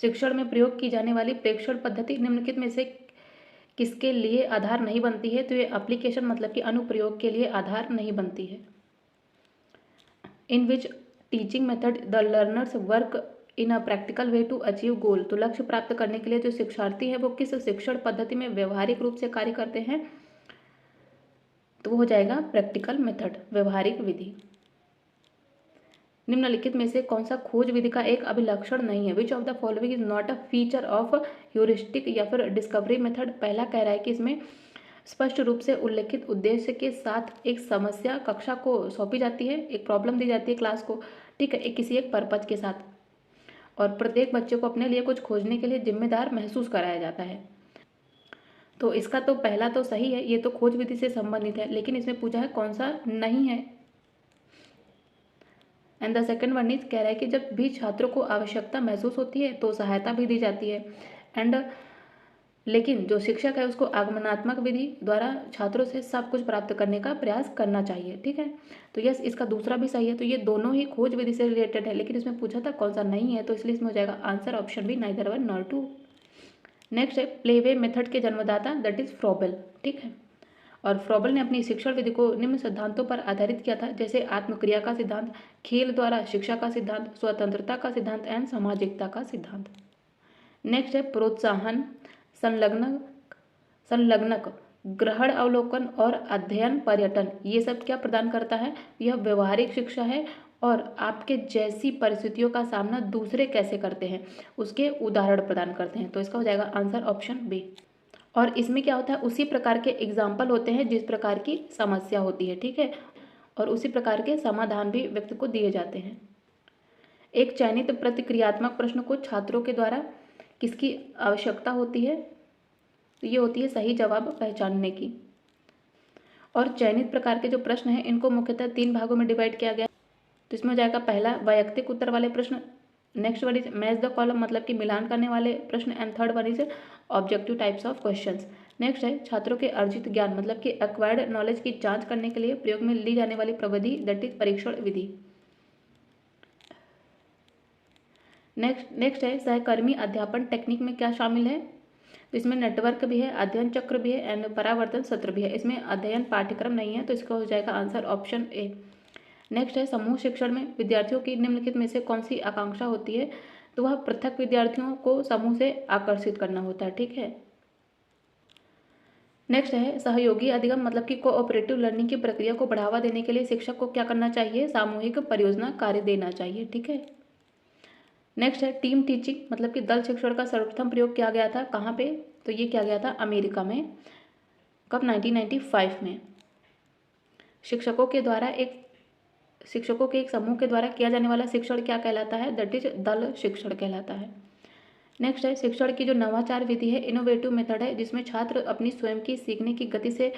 शिक्षण में प्रयोग की जाने वाली प्रेक्षण पद्धति निम्नलिखित में से किसके लिए आधार नहीं बनती है। तो ये एप्लीकेशन मतलब कि अनुप्रयोग के लिए आधार नहीं बनती है। In which teaching method the learners work in a practical way to achieve goal. तो लक्ष्य प्राप्त करने के लिए जो शिक्षार्थी है वो किस शिक्षण पद्धति में व्यवहारिक रूप से कार्य करते हैं। तो वो हो जाएगा प्रैक्टिकल मेथड, व्यवहारिक विधि। निम्नलिखित में से कौन सा खोज विधि का एक अभिलक्षण नहीं है, which of the following is not a feature of heuristic या फिर डिस्कवरी मेथड। पहला कह रहा है कि इसमें स्पष्ट रूप से उल्लेखित उद्देश्य के साथ एक समस्या कक्षा को सौंपी जाती है, एक प्रॉब्लम दी जाती है क्लास को, ठीक है, किसी एक पर्पज के साथ, और प्रत्येक बच्चे को अपने लिए कुछ खोजने के लिए जिम्मेदार महसूस कराया जाता है। तो इसका तो पहला तो सही है, ये तो खोज विधि से संबंधित है, लेकिन इसमें पूछा है कौन सा नहीं है। And the second one is, कह रहा है कि जब भी छात्रों को आवश्यकता महसूस होती है तो सहायता भी दी जाती है, एंड लेकिन जो शिक्षक है उसको आगमनात्मक विधि द्वारा छात्रों से सब कुछ प्राप्त करने का प्रयास करना चाहिए, ठीक है। तो यस, इसका दूसरा भी सही है। तो ये दोनों ही खोज विधि से रिलेटेड है, लेकिन इसमें पूछा था कौन सा नहीं है, तो इसलिए इसमें हो जाएगा answer option B, neither one nor two. Next है, प्लेवे मेथड के जन्मदाता दैट इज फ्रॉबेल, ठीक है। और फ्रॉबेल ने अपनी शिक्षण विधि को निम्न सिद्धांतों पर आधारित किया था, जैसे आत्मक्रिया का सिद्धांत, खेल द्वारा शिक्षा का सिद्धांत, स्वतंत्रता का सिद्धांत एंड सामाजिकता का सिद्धांत। नेक्स्ट है, प्रोत्साहन, संलग्नक, ग्रहण अवलोकन और अध्ययन पर्यटन, ये सब क्या प्रदान करता है, यह व्यवहारिक शिक्षा है और आपके जैसी परिस्थितियों का सामना दूसरे कैसे करते हैं उसके उदाहरण प्रदान करते हैं। तो इसका हो जाएगा आंसर ऑप्शन बी। और इसमें क्या होता है, उसी प्रकार के एग्जाम्पल होते हैं जिस प्रकार की समस्या होती है, ठीक है, और उसी प्रकार के समाधान भी व्यक्ति को दिए जाते हैं। एक चयनित प्रतिक्रियात्मक प्रश्न को छात्रों के द्वारा किसकी आवश्यकता होती है, तो ये होती है सही जवाब पहचानने की। और चयनित प्रकार के जो प्रश्न हैं इनको मुख्यतः 3 भागों में डिवाइड किया गया। तो इसमें हो जाएगा पहला वैयक्तिक उत्तर वाले प्रश्न, next one is match the column, मतलब कि मिलान करने वाले प्रश्न। And third one is objective types of questions. Next है छात्रों के अर्जित ज्ञान, मतलब कि एक्वायर्ड नॉलेज की जांच करने के लिए प्रयोग में ली जाने वाली प्रविधि, दैट इज परीक्षण विधि। नेक्स्ट है सहकर्मी अध्यापन टेक्निक में क्या शामिल है। तो इसमें नेटवर्क भी है, अध्ययन चक्र भी है एंड परावर्तन सत्र भी है। इसमें अध्ययन पाठ्यक्रम नहीं है, तो इसका हो जाएगा आंसर ऑप्शन ए। नेक्स्ट है समूह शिक्षण में विद्यार्थियों की निम्नलिखित में से कौन सी आकांक्षा होती है। तो वह पृथक विद्यार्थियों को समूह से आकर्षित करना होता है, ठीक है। नेक्स्ट है सहयोगी अधिगम, मतलब कि कोऑपरेटिव लर्निंग की प्रक्रिया को बढ़ावा देने के लिए शिक्षक को क्या करना चाहिए, सामूहिक परियोजना कार्य देना चाहिए, ठीक है। नेक्स्ट है टीम टीचिंग, मतलब कि दल शिक्षण का सर्वप्रथम प्रयोग किया गया था कहाँ पे। तो ये किया गया था अमेरिका में, कब, 1995 में। शिक्षकों के एक समूह के द्वारा किया जाने वाला शिक्षण क्या कहलाता है, दैट इज दल शिक्षण कहलाता है। नेक्स्ट है शिक्षण की जो नवाचार विधि है, इनोवेटिव मेथड है, जिसमें छात्र अपनी स्वयं की सीखने की गति से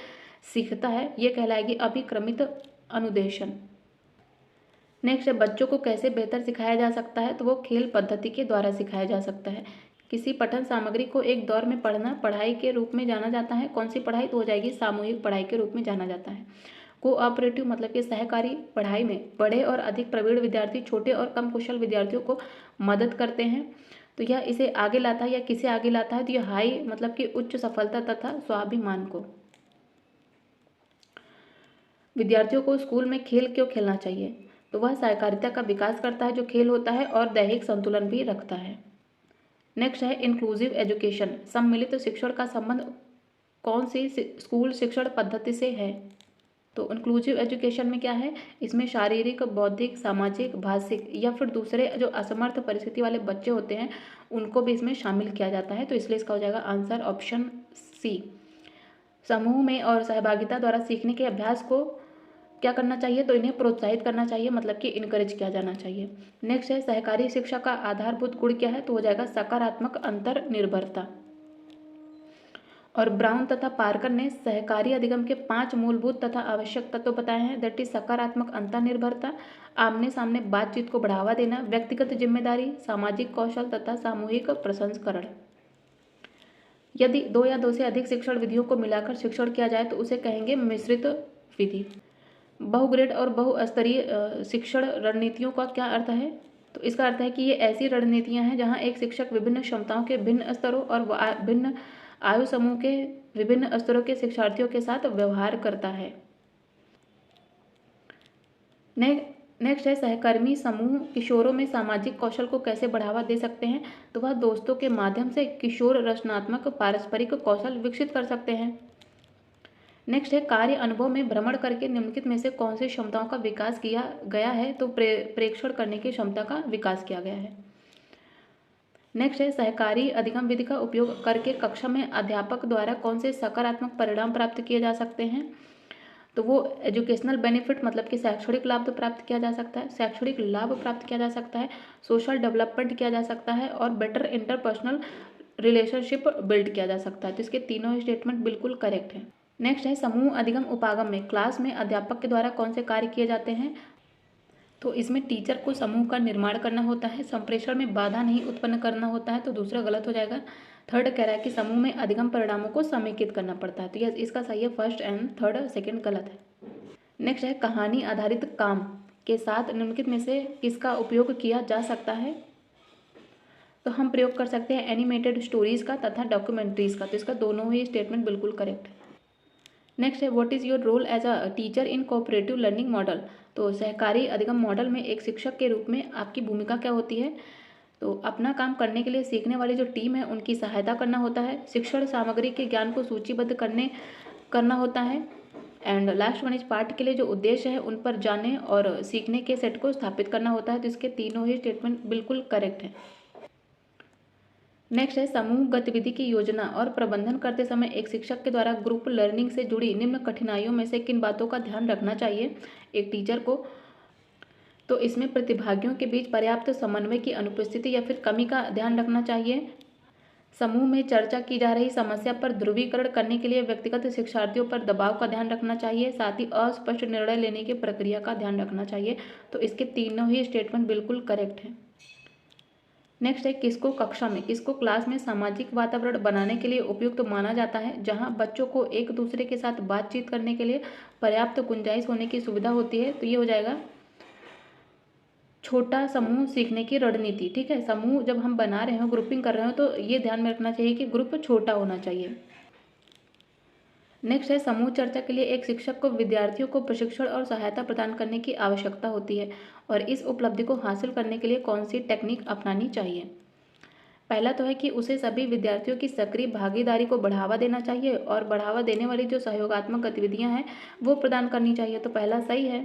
सीखता है, ये कहलाएगी अभिक्रमित अनुदेशन। नेक्स्ट है बच्चों को कैसे बेहतर सिखाया जा सकता है। तो वो खेल पद्धति के द्वारा सिखाया जा सकता है। किसी पठन सामग्री को एक दौर में पढ़ना पढ़ाई के रूप में जाना जाता है। कौन सी पढ़ाई, तो हो जाएगी सामूहिक पढ़ाई के रूप में जाना जाता है। कोऑपरेटिव, मतलब कि सहकारी पढ़ाई में बड़े और अधिक प्रवीण विद्यार्थी छोटे और कम कुशल विद्यार्थियों को मदद करते हैं। तो यह इसे आगे लाता है या किसे आगे लाता है, तो यह हाई, मतलब कि उच्च सफलता तथा स्वाभिमान को। विद्यार्थियों को स्कूल में खेल क्यों खेलना चाहिए। तो वह सहकारिता का विकास करता है जो खेल होता है, और दैहिक संतुलन भी रखता है। नेक्स्ट है इंक्लूसिव एजुकेशन, सम्मिलित शिक्षण का संबंध कौन सी स्कूल शिक्षण पद्धति से है। तो इंक्लूसिव एजुकेशन में क्या है, इसमें शारीरिक, बौद्धिक, सामाजिक, भाषिक या फिर दूसरे जो असमर्थ परिस्थिति वाले बच्चे होते हैं उनको भी इसमें शामिल किया जाता है। तो इसलिए इसका हो जाएगा आंसर ऑप्शन सी। समूह में और सहभागिता द्वारा सीखने के अभ्यास को क्या करना चाहिए, तो इन्हें प्रोत्साहित करना चाहिए, मतलब कि इनकरेज किया जाना चाहिए। नेक्स्ट है सहकारी शिक्षा का आधारभूत गुण क्या है। तो हो जाएगा सकारात्मक अंतर्निर्भरता। और ब्राउन तथा पार्कर ने सहकारी अधिगम के 5 मूलभूत तथा आवश्यक तत्व बताए हैं, दैट इज सकारात्मक अंतर्निर्भरता, आमने सामने बातचीत को बढ़ावा देना, व्यक्तिगत जिम्मेदारी, सामाजिक कौशल तथा सामूहिक प्रसंस्करण। यदि 2 या 2 से अधिक शिक्षण विधियों को मिलाकर शिक्षण किया जाए तो उसे कहेंगे मिश्रित विधि। बहुग्रेड और बहुस्तरीय शिक्षण रणनीतियों का क्या अर्थ है। तो इसका अर्थ है कि ये ऐसी रणनीतियां हैं जहां एक शिक्षक विभिन्न क्षमताओं के भिन्न स्तरों और भिन्न आयु समूह के विभिन्न स्तरों के शिक्षार्थियों के साथ व्यवहार करता है। नेक्स्ट है सहकर्मी समूह किशोरों में सामाजिक कौशल को कैसे बढ़ावा दे सकते हैं। तो वह दोस्तों के माध्यम से किशोर रचनात्मक पारस्परिक कौशल विकसित कर सकते हैं। नेक्स्ट है कार्य अनुभव में भ्रमण करके निम्नलिखित में से कौन सी क्षमताओं का विकास किया गया है। तो प्रेक्षण करने की क्षमता का विकास किया गया है। नेक्स्ट है सहकारी अधिगम विधि का उपयोग करके कक्षा में अध्यापक द्वारा कौन से सकारात्मक परिणाम प्राप्त किए जा सकते हैं। तो वो एजुकेशनल बेनिफिट, मतलब कि शैक्षणिक लाभ प्राप्त किया जा सकता है, शैक्षणिक लाभ प्राप्त किया जा सकता है, सोशल डेवलपमेंट किया जा सकता है, और बेटर इंटरपर्सनल रिलेशनशिप बिल्ड किया जा सकता है। तो इसके तीनों स्टेटमेंट बिल्कुल करेक्ट हैं। नेक्स्ट है समूह अधिगम उपागम में क्लास में अध्यापक के द्वारा कौन से कार्य किए जाते हैं। तो इसमें टीचर को समूह का निर्माण करना होता है, संप्रेषण में बाधा नहीं उत्पन्न करना होता है। तो दूसरा गलत हो जाएगा। थर्ड कह रहा है कि समूह में अधिगम परिणामों को समेकित करना पड़ता है। तो यह इसका सही है, फर्स्ट एंड थर्ड, सेकंड गलत है। नेक्स्ट है कहानी आधारित काम के साथ निम्नलिखित में से किसका उपयोग किया जा सकता है। तो हम प्रयोग कर सकते हैं एनिमेटेड स्टोरीज का तथा डॉक्यूमेंट्रीज का। तो इसका दोनों ही स्टेटमेंट बिल्कुल करेक्ट है। नेक्स्ट है what is your role as a teacher in cooperative learning model. तो सहकारी अधिगम मॉडल में एक शिक्षक के रूप में आपकी भूमिका क्या होती है। तो अपना काम करने के लिए सीखने वाली जो टीम है उनकी सहायता करना होता है, शिक्षण सामग्री के ज्ञान को सूचीबद्ध करना होता है, एंड लास्ट वन इज पाठ के लिए जो उद्देश्य है उन पर जाने और सीखने के सेट को स्थापित करना होता है। तो इसके तीनों ही स्टेटमेंट बिल्कुल करेक्ट है। नेक्स्ट है समूह गतिविधि की योजना और प्रबंधन करते समय एक शिक्षक के द्वारा ग्रुप लर्निंग से जुड़ी निम्न कठिनाइयों में से किन बातों का ध्यान रखना चाहिए एक टीचर को। तो इसमें प्रतिभागियों के बीच पर्याप्त समन्वय की अनुपस्थिति या फिर कमी का ध्यान रखना चाहिए। समूह में चर्चा की जा रही समस्या पर ध्रुवीकरण करने के लिए व्यक्तिगत शिक्षार्थियों पर दबाव का ध्यान रखना चाहिए, साथ ही अस्पष्ट निर्णय लेने की प्रक्रिया का ध्यान रखना चाहिए। तो इसके तीनों ही स्टेटमेंट बिल्कुल करेक्ट हैं। नेक्स्ट है किसको कक्षा में, किसको क्लास में सामाजिक वातावरण बनाने के लिए उपयुक्त माना जाता है, जहां बच्चों को एक दूसरे के साथ बातचीत करने के लिए पर्याप्त गुंजाइश होने की सुविधा होती है। तो ये हो जाएगा छोटा समूह सीखने की रणनीति। ठीक है, समूह जब हम बना रहे हो, ग्रुपिंग कर रहे हो, तो ये ध्यान में रखना चाहिए कि ग्रुप छोटा होना चाहिए। नेक्स्ट है समूह चर्चा के लिए एक शिक्षक को विद्यार्थियों को प्रशिक्षण और सहायता प्रदान करने की आवश्यकता होती है और इस उपलब्धि को हासिल करने के लिए कौन सी टेक्निक अपनानी चाहिए। पहला तो है कि उसे सभी विद्यार्थियों की सक्रिय भागीदारी को बढ़ावा देना चाहिए और बढ़ावा देने वाली जो सहयोगात्मक गतिविधियां हैं वो प्रदान करनी चाहिए। तो पहला सही है।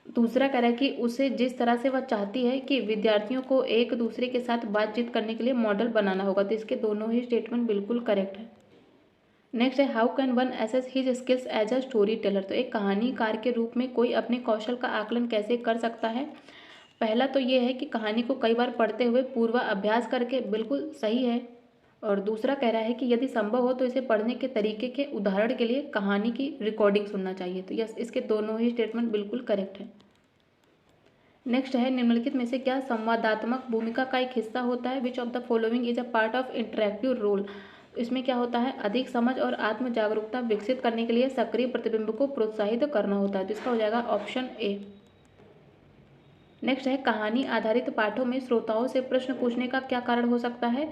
दूसरा कह रहा है कि उसे जिस तरह से वह चाहती है कि विद्यार्थियों को एक दूसरे के साथ बातचीत करने के लिए मॉडल बनाना होगा। तो इसके दोनों ही स्टेटमेंट बिल्कुल करेक्ट है। नेक्स्ट है how can one assess his skills as a storyteller. तो एक कहानीकार के रूप में कोई अपने कौशल का आकलन कैसे कर सकता है। पहला तो ये है कि कहानी को कई बार पढ़ते हुए पूर्वाभ्यास करके, बिल्कुल सही है। और दूसरा कह रहा है कि यदि संभव हो तो इसे पढ़ने के तरीके के उदाहरण के लिए कहानी की रिकॉर्डिंग सुनना चाहिए। तो यस, इसके दोनों ही स्टेटमेंट बिल्कुल करेक्ट है। नेक्स्ट है निम्नलिखित में से क्या संवादात्मक भूमिका का एक हिस्सा होता है। Which of the following is a part of interactive role. इसमें क्या होता है, अधिक समझ और आत्म जागरूकता विकसित करने के लिए सक्रिय प्रतिबिंब को प्रोत्साहित करना होता है। तो इसका हो जाएगा ऑप्शन ए। नेक्स्ट है कहानी आधारित पाठों में श्रोताओं से प्रश्न पूछने का क्या कारण हो सकता है।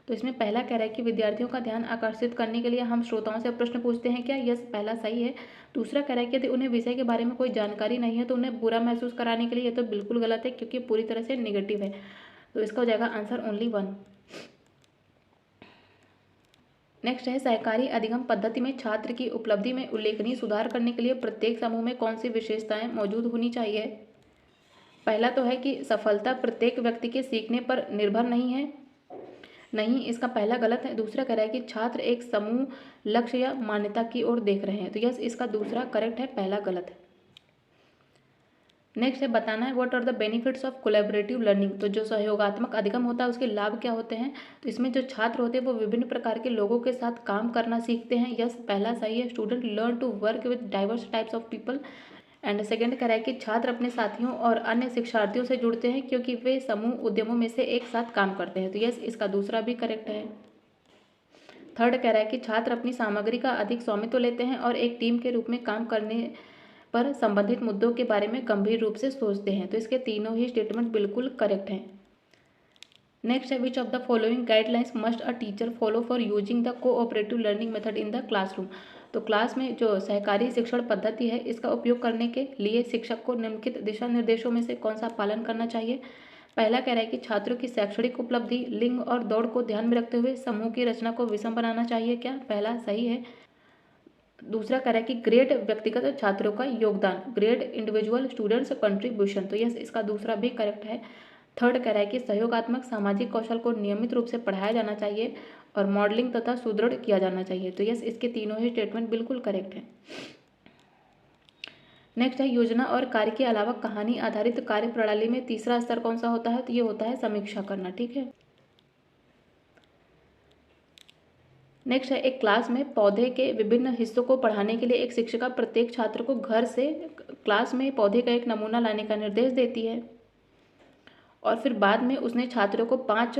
तो इसमें पहला कह रहा है कि विद्यार्थियों का ध्यान आकर्षित करने के लिए हम श्रोताओं से प्रश्न पूछते हैं क्या। यस, पहला सही है। दूसरा कह रहा है कि यदि उन्हें विषय के बारे में कोई जानकारी नहीं है तो उन्हें बुरा महसूस कराने के लिए, ये तो बिल्कुल गलत है क्योंकि पूरी तरह से निगेटिव है। तो इसका हो जाएगा आंसर ओनली 1। नेक्स्ट है सहकारी अधिगम पद्धति में छात्र की उपलब्धि में उल्लेखनीय सुधार करने के लिए प्रत्येक समूह में कौन सी विशेषताएं मौजूद होनी चाहिए। पहला तो है कि सफलता प्रत्येक व्यक्ति के सीखने पर निर्भर नहीं है। नहीं, इसका पहला गलत है। दूसरा कह रहा है कि छात्र एक समूह लक्ष्य या मान्यता की ओर देख रहे हैं। तो यस, इसका दूसरा करेक्ट है, पहला गलत है। नेक्स्ट है बताना है what are the benefits of collaborative learning. तो जो सहयोगात्मक अधिगम होता है उसके लाभ क्या होते हैं। तो इसमें जो छात्र होते हैं वो विभिन्न प्रकार के लोगों के साथ काम करना सीखते हैं। यस, पहला सही है। Student learn to work with diverse types of people. And second कह रहा है कि छात्र अपने साथियों और अन्य शिक्षार्थियों से जुड़ते हैं क्योंकि वे समूह उद्यमों में से एक साथ काम करते हैं। तो यस, इसका दूसरा भी करेक्ट है। थर्ड कह रहा है कि छात्र अपनी सामग्री का अधिक स्वामित्व लेते हैं और एक टीम के रूप में काम करने पर संबंधित मुद्दों के बारे में गंभीर रूप से सोचते हैं। तो इसके तीनों ही स्टेटमेंट बिल्कुल करेक्ट हैं। नेक्स्ट है which of the following guidelines must a teacher follow for using the cooperative learning method in the classroom. तो क्लास में जो सहकारी शिक्षण पद्धति है इसका उपयोग करने के लिए शिक्षक को निम्नलिखित दिशा निर्देशों में से कौन सा पालन करना चाहिए। पहला कह रहा है कि छात्रों की शैक्षणिक उपलब्धि, लिंग और दौड़ को ध्यान में रखते हुए समूह की रचना को विषम बनाना चाहिए क्या। पहला सही है। दूसरा कह रहा है कि ग्रेड व्यक्तिगत छात्रों का योगदान, ग्रेड इंडिविजुअल स्टूडेंट्स कंट्रीब्यूशन। तो यस, इसका दूसरा भी करेक्ट है। थर्ड कह रहा है कि सहयोगात्मक सामाजिक कौशल को नियमित रूप से पढ़ाया जाना चाहिए और मॉडलिंग तथा सुदृढ़ किया जाना चाहिए। तो यस, इसके तीनों ही स्टेटमेंट बिल्कुल करेक्ट है। नेक्स्ट है योजना और कार्य के अलावा कहानी आधारित कार्य प्रणाली में तीसरा स्तर कौन सा होता है। तो ये होता है समीक्षा करना। ठीक है। नेक्स्ट है एक क्लास में पौधे के विभिन्न हिस्सों को पढ़ाने के लिए एक शिक्षिका प्रत्येक छात्र को घर से क्लास में पौधे का एक नमूना लाने का निर्देश देती है और फिर बाद में उसने छात्रों को 5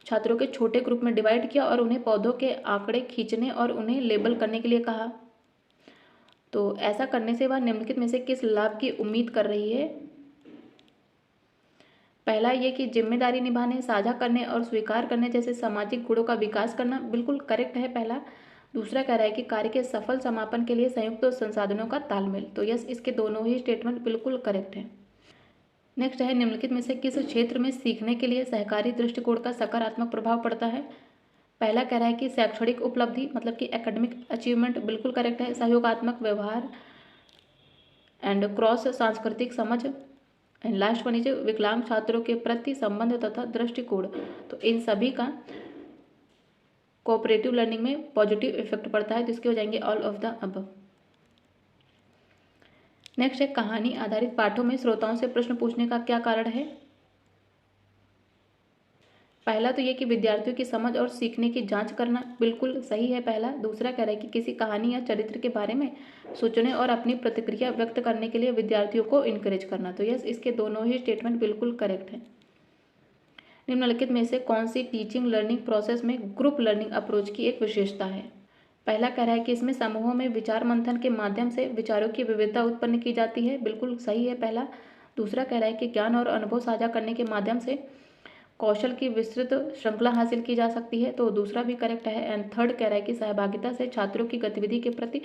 छात्रों के छोटे ग्रुप में डिवाइड किया और उन्हें पौधों के आंकड़े खींचने और उन्हें लेबल करने के लिए कहा। तो ऐसा करने से वह निम्नलिखित में से किस लाभ की उम्मीद कर रही है। पहला ये कि जिम्मेदारी निभाने, साझा करने और स्वीकार करने जैसे सामाजिक गुणों का विकास करना, बिल्कुल करेक्ट है पहला। दूसरा कह रहा है कि कार्य के सफल समापन के लिए संयुक्त संसाधनों का तालमेल। तो यस, इसके दोनों ही स्टेटमेंट बिल्कुल करेक्ट है। नेक्स्ट है निम्नलिखित में से किस क्षेत्र में सीखने के लिए सहकारी दृष्टिकोण का सकारात्मक प्रभाव पड़ता है। पहला कह रहा है कि शैक्षणिक उपलब्धि मतलब कि एकेडमिक अचीवमेंट, बिल्कुल करेक्ट है। सहयोगात्मक व्यवहार एंड क्रॉस सांस्कृतिक समझ। एंड लास्ट वन इज विकलांग छात्रों के प्रति संबंध तथा दृष्टिकोण। तो इन सभी का कोऑपरेटिव लर्निंग में पॉजिटिव इफेक्ट पड़ता है। जिसके हो जाएंगे all of the above. Next है कहानी आधारित पाठों में श्रोताओं से प्रश्न पूछने का क्या कारण है। पहला तो ये कि विद्यार्थियों की समझ और सीखने की जांच करना, बिल्कुल सही है पहला। दूसरा कह रहा है कि किसी कहानी या चरित्र के बारे में सोचने और अपनी प्रतिक्रिया व्यक्त करने के लिए विद्यार्थियों को इनकरेज करना। तो यस, इसके दोनों ही स्टेटमेंट बिल्कुल करेक्ट है। निम्नलिखित में से कौन सी टीचिंग लर्निंग प्रोसेस में ग्रुप लर्निंग अप्रोच की एक विशेषता है? पहला कह रहा है कि इसमें समूहों में विचार मंथन के माध्यम से विचारों की विविधता उत्पन्न की जाती है, बिल्कुल सही है पहला। दूसरा कह रहा है कि ज्ञान और अनुभव साझा करने के माध्यम से कौशल की विस्तृत श्रृंखला हासिल की जा सकती है, तो दूसरा भी करेक्ट है। एंड थर्ड कह रहा है कि सहभागिता से छात्रों की गतिविधि के प्रति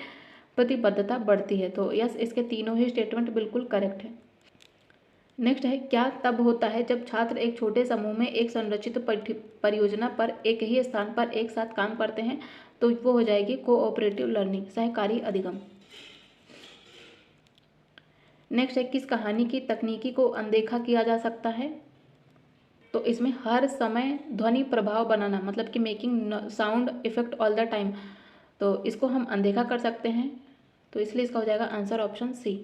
प्रतिबद्धता बढ़ती है, तो यस, इसके तीनों ही स्टेटमेंट बिल्कुल करेक्ट है। नेक्स्ट है, क्या तब होता है जब छात्र एक छोटे समूह में एक संरचित परियोजना पर एक ही स्थान पर एक साथ काम करते हैं, तो वो हो जाएगी कोऑपरेटिव लर्निंग, सहकारी अधिगम। नेक्स्ट है, किस कहानी की तकनीकी को अनदेखा किया जा सकता है? तो इसमें हर समय ध्वनि प्रभाव बनाना, मतलब कि making sound effect all the time, तो इसको हम अनदेखा कर सकते हैं, तो इसलिए इसका हो जाएगा आंसर ऑप्शन सी।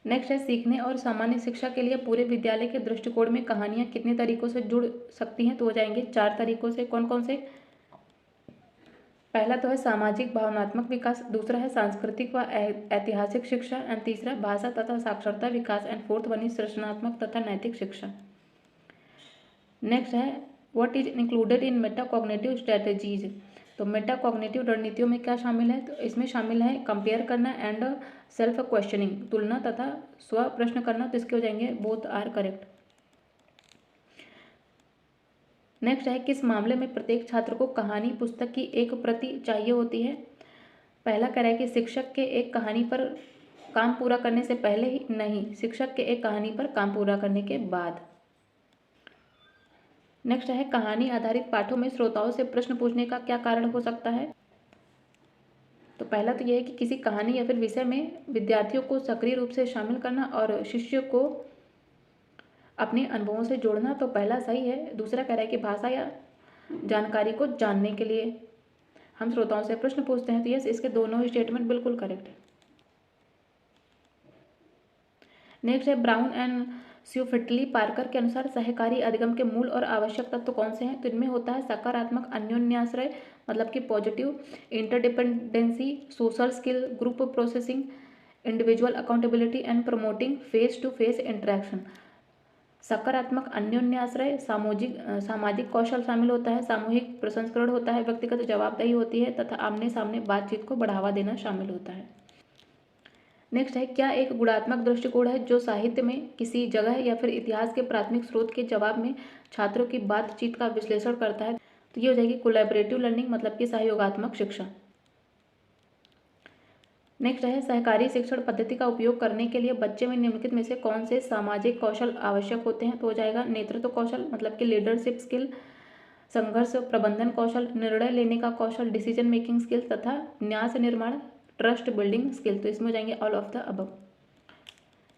नेक्स्ट है, सीखने और सामान्य शिक्षा के लिए पूरे विद्यालय के दृष्टिकोण में कहानियाँ कितने तरीकों से जुड़ सकती हैं? तो हो जाएंगे 4 तरीकों से। कौन कौन से? पहला तो है सामाजिक भावनात्मक विकास, दूसरा है सांस्कृतिक व ऐतिहासिक शिक्षा, एंड तीसरा भाषा तथा साक्षरता विकास, एंड फोर्थ वन इज सृजनात्मक तथा नैतिक शिक्षा। नेक्स्ट है, what is included in metacognitive strategies? तो मेटाकॉग्निटिव रणनीतियों में क्या शामिल है? तो इसमें शामिल है कंपेयर करना एंड सेल्फ क्वेश्चनिंग, तुलना तथा स्व प्रश्न करना, तो इसके हो जाएंगे बोथ आर करेक्ट। नेक्स्ट है, किस मामले में प्रत्येक छात्र को कहानी पुस्तक की एक प्रति चाहिए होती है? पहला कह रहा है कि शिक्षक के एक कहानी पर काम पूरा करने से पहले ही नहीं, शिक्षक के एक कहानी पर काम पूरा करने के बाद। नेक्स्ट है, कहानी आधारित पाठों में श्रोताओं से प्रश्न पूछने का क्या कारण हो सकता है? तो पहला तो यह है कि किसी कहानी या फिर विषय में विद्यार्थियों को सक्रिय रूप से शामिल करना और शिष्य को अपने अनुभवों से जोड़ना, तो पहला सही है। दूसरा कह रहा है कि भाषा या जानकारी को जानने के लिए हम श्रोताओं से प्रश्न पूछते हैं, तो यस, इसके दोनों ही स्टेटमेंट बिल्कुल करेक्ट है। नेक्स्ट है, ब्राउन एंड स्यूफिटली पार्कर के अनुसार सहकारी अधिगम के मूल और आवश्यक तत्व कौन से हैं? तो इनमें होता है सकारात्मक अन्योन्याश्रय, मतलब कि positive interdependency, social skill, group processing, individual accountability and promoting face to face interaction. सकारात्मक अन्योन्याश्रय सामाजिक कौशल शामिल होता है, सामूहिक प्रसंस्करण होता है, व्यक्तिगत जवाबदेही होती है तथा आमने सामने बातचीत को बढ़ावा देना शामिल होता है। नेक्स्ट है, क्या एक गुणात्मक दृष्टिकोण है जो साहित्य में किसी जगह या फिर इतिहास के प्राथमिक स्रोत के जवाब में छात्रों की बातचीत का विश्लेषण करता है? तो ये हो जाएगी कोलैबोरेटिव लर्निंग, मतलब कि सहयोगात्मक शिक्षा। नेक्स्ट है, सहकारी शिक्षण पद्धति का उपयोग करने के लिए बच्चे में निम्नलिखित में से कौन से सामाजिक कौशल आवश्यक होते हैं? तो हो जाएगा नेतृत्व कौशल, मतलब कि लीडरशिप स्किल, संघर्ष प्रबंधन कौशल, निर्णय लेने का कौशल, डिसीजन मेकिंग स्किल तथा न्यास निर्माण ट्रस्ट बिल्डिंग स्किल, तो इसमें हो जाएंगे all of the above.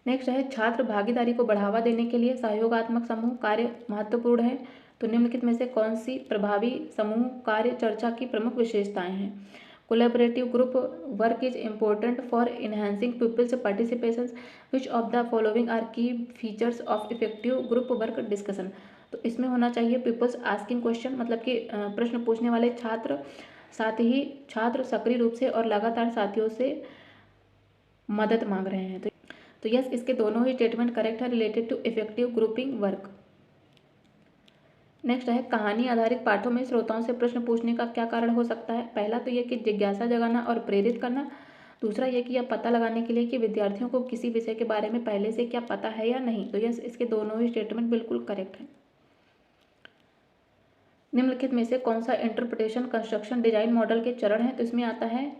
Next है, छात्र भागीदारी को बढ़ावा देने के लिए सहयोगात्मक समूह कार्य महत्वपूर्ण है, तो निम्नलिखित में से कौन सी प्रभावी समूह कार्य चर्चा की प्रमुख विशेषताएं हैं? Collaborative group work is important for enhancing people's participation, which of the following are key features of effective group work discussion? तो इसमें होना चाहिए पीपल्स आस्किंग क्वेश्चन, मतलब कि प्रश्न पूछने वाले छात्र, साथ ही छात्र सक्रिय रूप से और लगातार साथियों से मदद मांग रहे हैं, तो यस, इसके दोनों ही स्टेटमेंट करेक्ट है related to effective grouping work. Next है, कहानी आधारित पाठों में श्रोताओं से प्रश्न पूछने का क्या कारण हो सकता है? पहला तो यह कि जिज्ञासा जगाना और प्रेरित करना, दूसरा यह कि यह पता लगाने के लिए कि विद्यार्थियों को किसी विषय के बारे में पहले से क्या पता है या नहीं, तो यस, इसके दोनों ही स्टेटमेंट बिल्कुल करेक्ट है। निम्नलिखित में से कौन सा इंटरप्रिटेशन कंस्ट्रक्शन डिजाइन मॉडल के चरण है? तो इसमें आता है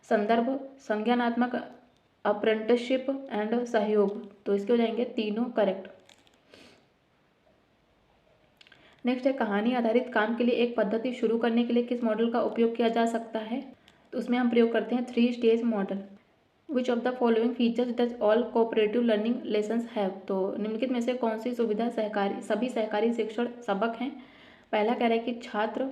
संदर्भ, संज्ञानात्मक, अप्रेंटिसशिप एंड सहयोग, तो इसके हो जाएंगे तीनों करेक्ट। नेक्स्ट है, कहानी आधारित काम के लिए एक पद्धति शुरू करने के लिए किस मॉडल का उपयोग किया जा सकता है? तो उसमें हम प्रयोग करते हैं 3 stage model. Which of the following features does all cooperative learning lessons have? तो निम्नलिखित में से कौन सी सुविधा सभी सहकारी शिक्षण सबक हैं? पहला कह रहा है कि छात्र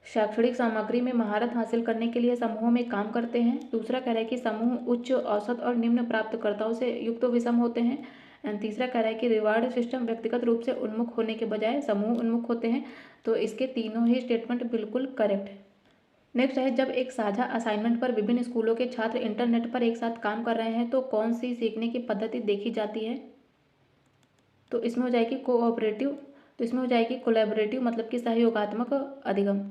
शैक्षणिक सामग्री में महारत हासिल करने के लिए समूहों में काम करते हैं। दूसरा कह रहा है कि समूह उच्च, औसत और निम्न प्राप्तकर्ताओं से युक्त विषम होते हैं। एंड तीसरा कह रहा है कि रिवार्ड सिस्टम व्यक्तिगत रूप से उन्मुख होने के बजाय समूह उन्मुख होते हैं, तो इसके तीनों ही स्टेटमेंट बिल्कुल करेक्ट है। नेक्स्ट है, जब एक साझा असाइनमेंट पर विभिन्न स्कूलों के छात्र इंटरनेट पर एक साथ काम कर रहे हैं तो कौन सी सीखने की पद्धति देखी जाती है? तो इसमें हो जाएगी कोऑपरेटिव, तो इसमें हो जाएगी कोलैबोरेटिव मतलब कि सहयोगात्मक अधिगम।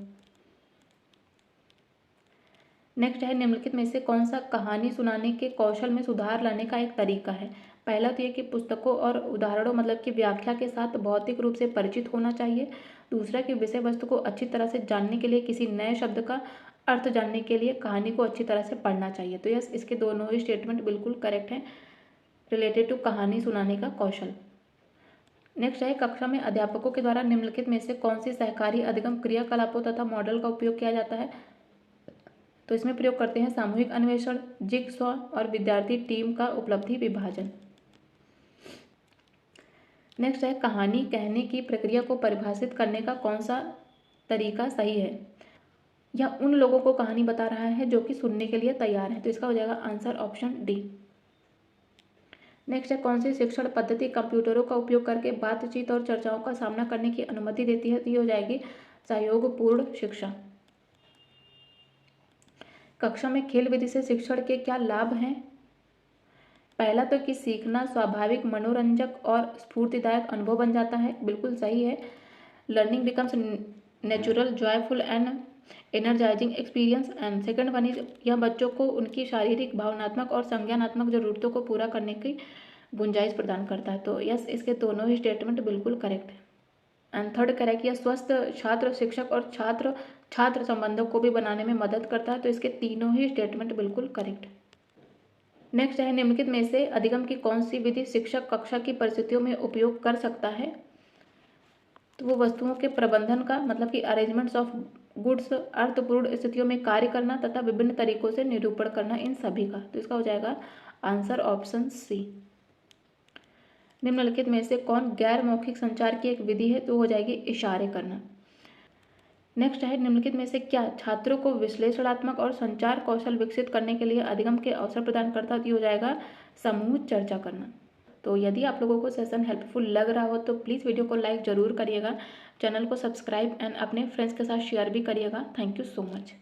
नेक्स्ट है निम्नलिखित में से कौन सा कहानी सुनाने के कौशल में सुधार लाने का एक तरीका है। पहला तो ये कि पुस्तकों और उदाहरणों मतलब कि व्याख्या के साथ भौतिक रूप से परिचित होना चाहिए। दूसरा कि विषय वस्तु को अच्छी तरह से जानने के लिए किसी नए शब्द का अर्थ जानने के लिए कहानी को अच्छी तरह से पढ़ना चाहिए। तो यस, इसके दोनों ही स्टेटमेंट बिल्कुल करेक्ट हैं रिलेटेड टू कहानी सुनाने का कौशल। नेक्स्ट है कक्षा में अध्यापकों के द्वारा निम्नलिखित में से कौन सी सहकारी अधिगम क्रियाकलापों तथा मॉडल का उपयोग किया जाता है। तो इसमें प्रयोग करते हैं सामूहिक अन्वेषण, जिगसॉ और विद्यार्थी टीम का उपलब्धि विभाजन। नेक्स्ट है कहानी कहने की प्रक्रिया को परिभाषित करने का कौन सा तरीका सही है। यह उन लोगों को कहानी बता रहा है जो कि सुनने के लिए तैयार हैं। तो इसका हो जाएगा आंसर ऑप्शन डी। नेक्स्ट है कौन सी शिक्षण पद्धति कंप्यूटरों का उपयोग करके बातचीत और चर्चाओं का सामना करने की अनुमति देती है। तो ये हो जाएगी सहयोगपूर्ण शिक्षा। कक्षा में खेल विधि से शिक्षण के क्या लाभ हैं। पहला तो कि सीखना स्वाभाविक, मनोरंजक और स्फूर्तिदायक अनुभव बन जाता है, बिल्कुल सही है। Learning becomes natural, joyful and energising experience. And second one is यह बच्चों को उनकी शारीरिक, भावनात्मक और संज्ञानात्मक जरूरतों को पूरा करने की गुंजाइश प्रदान करता है। तो यस, इसके दोनों ही स्टेटमेंट बिल्कुल करेक्ट है। एंड थर्ड करेक्ट, यह स्वस्थ छात्र, शिक्षक और छात्र छात्र संबंधों को भी बनाने में मदद करता है। तो इसके तीनों ही स्टेटमेंट बिल्कुल करेक्ट है। नेक्स्ट है निम्नलिखित में से अधिगम की कौन सी विधि शिक्षक कक्षा की परिस्थितियों में उपयोग कर सकता है। तो वो वस्तुओं के प्रबंधन का मतलब कि अरेंजमेंट्स ऑफ गुड्स, अर्थपूर्ण स्थितियों में कार्य करना तथा विभिन्न तरीकों से निरूपण करना, इन सभी का। तो इसका हो जाएगा आंसर ऑप्शन सी। निम्नलिखित में से कौन गैर मौखिक संचार की एक विधि है। तो हो जाएगी इशारे करना। नेक्स्ट है निम्नलिखित में से क्या छात्रों को विश्लेषणात्मक और संचार कौशल विकसित करने के लिए अधिगम के अवसर प्रदान करता है। तो हो जाएगा समूह चर्चा करना। तो यदि आप लोगों को सेशन हेल्पफुल लग रहा हो तो प्लीज़ वीडियो को लाइक ज़रूर करिएगा, चैनल को सब्सक्राइब एंड अपने फ्रेंड्स के साथ शेयर भी करिएगा। Thank you so much.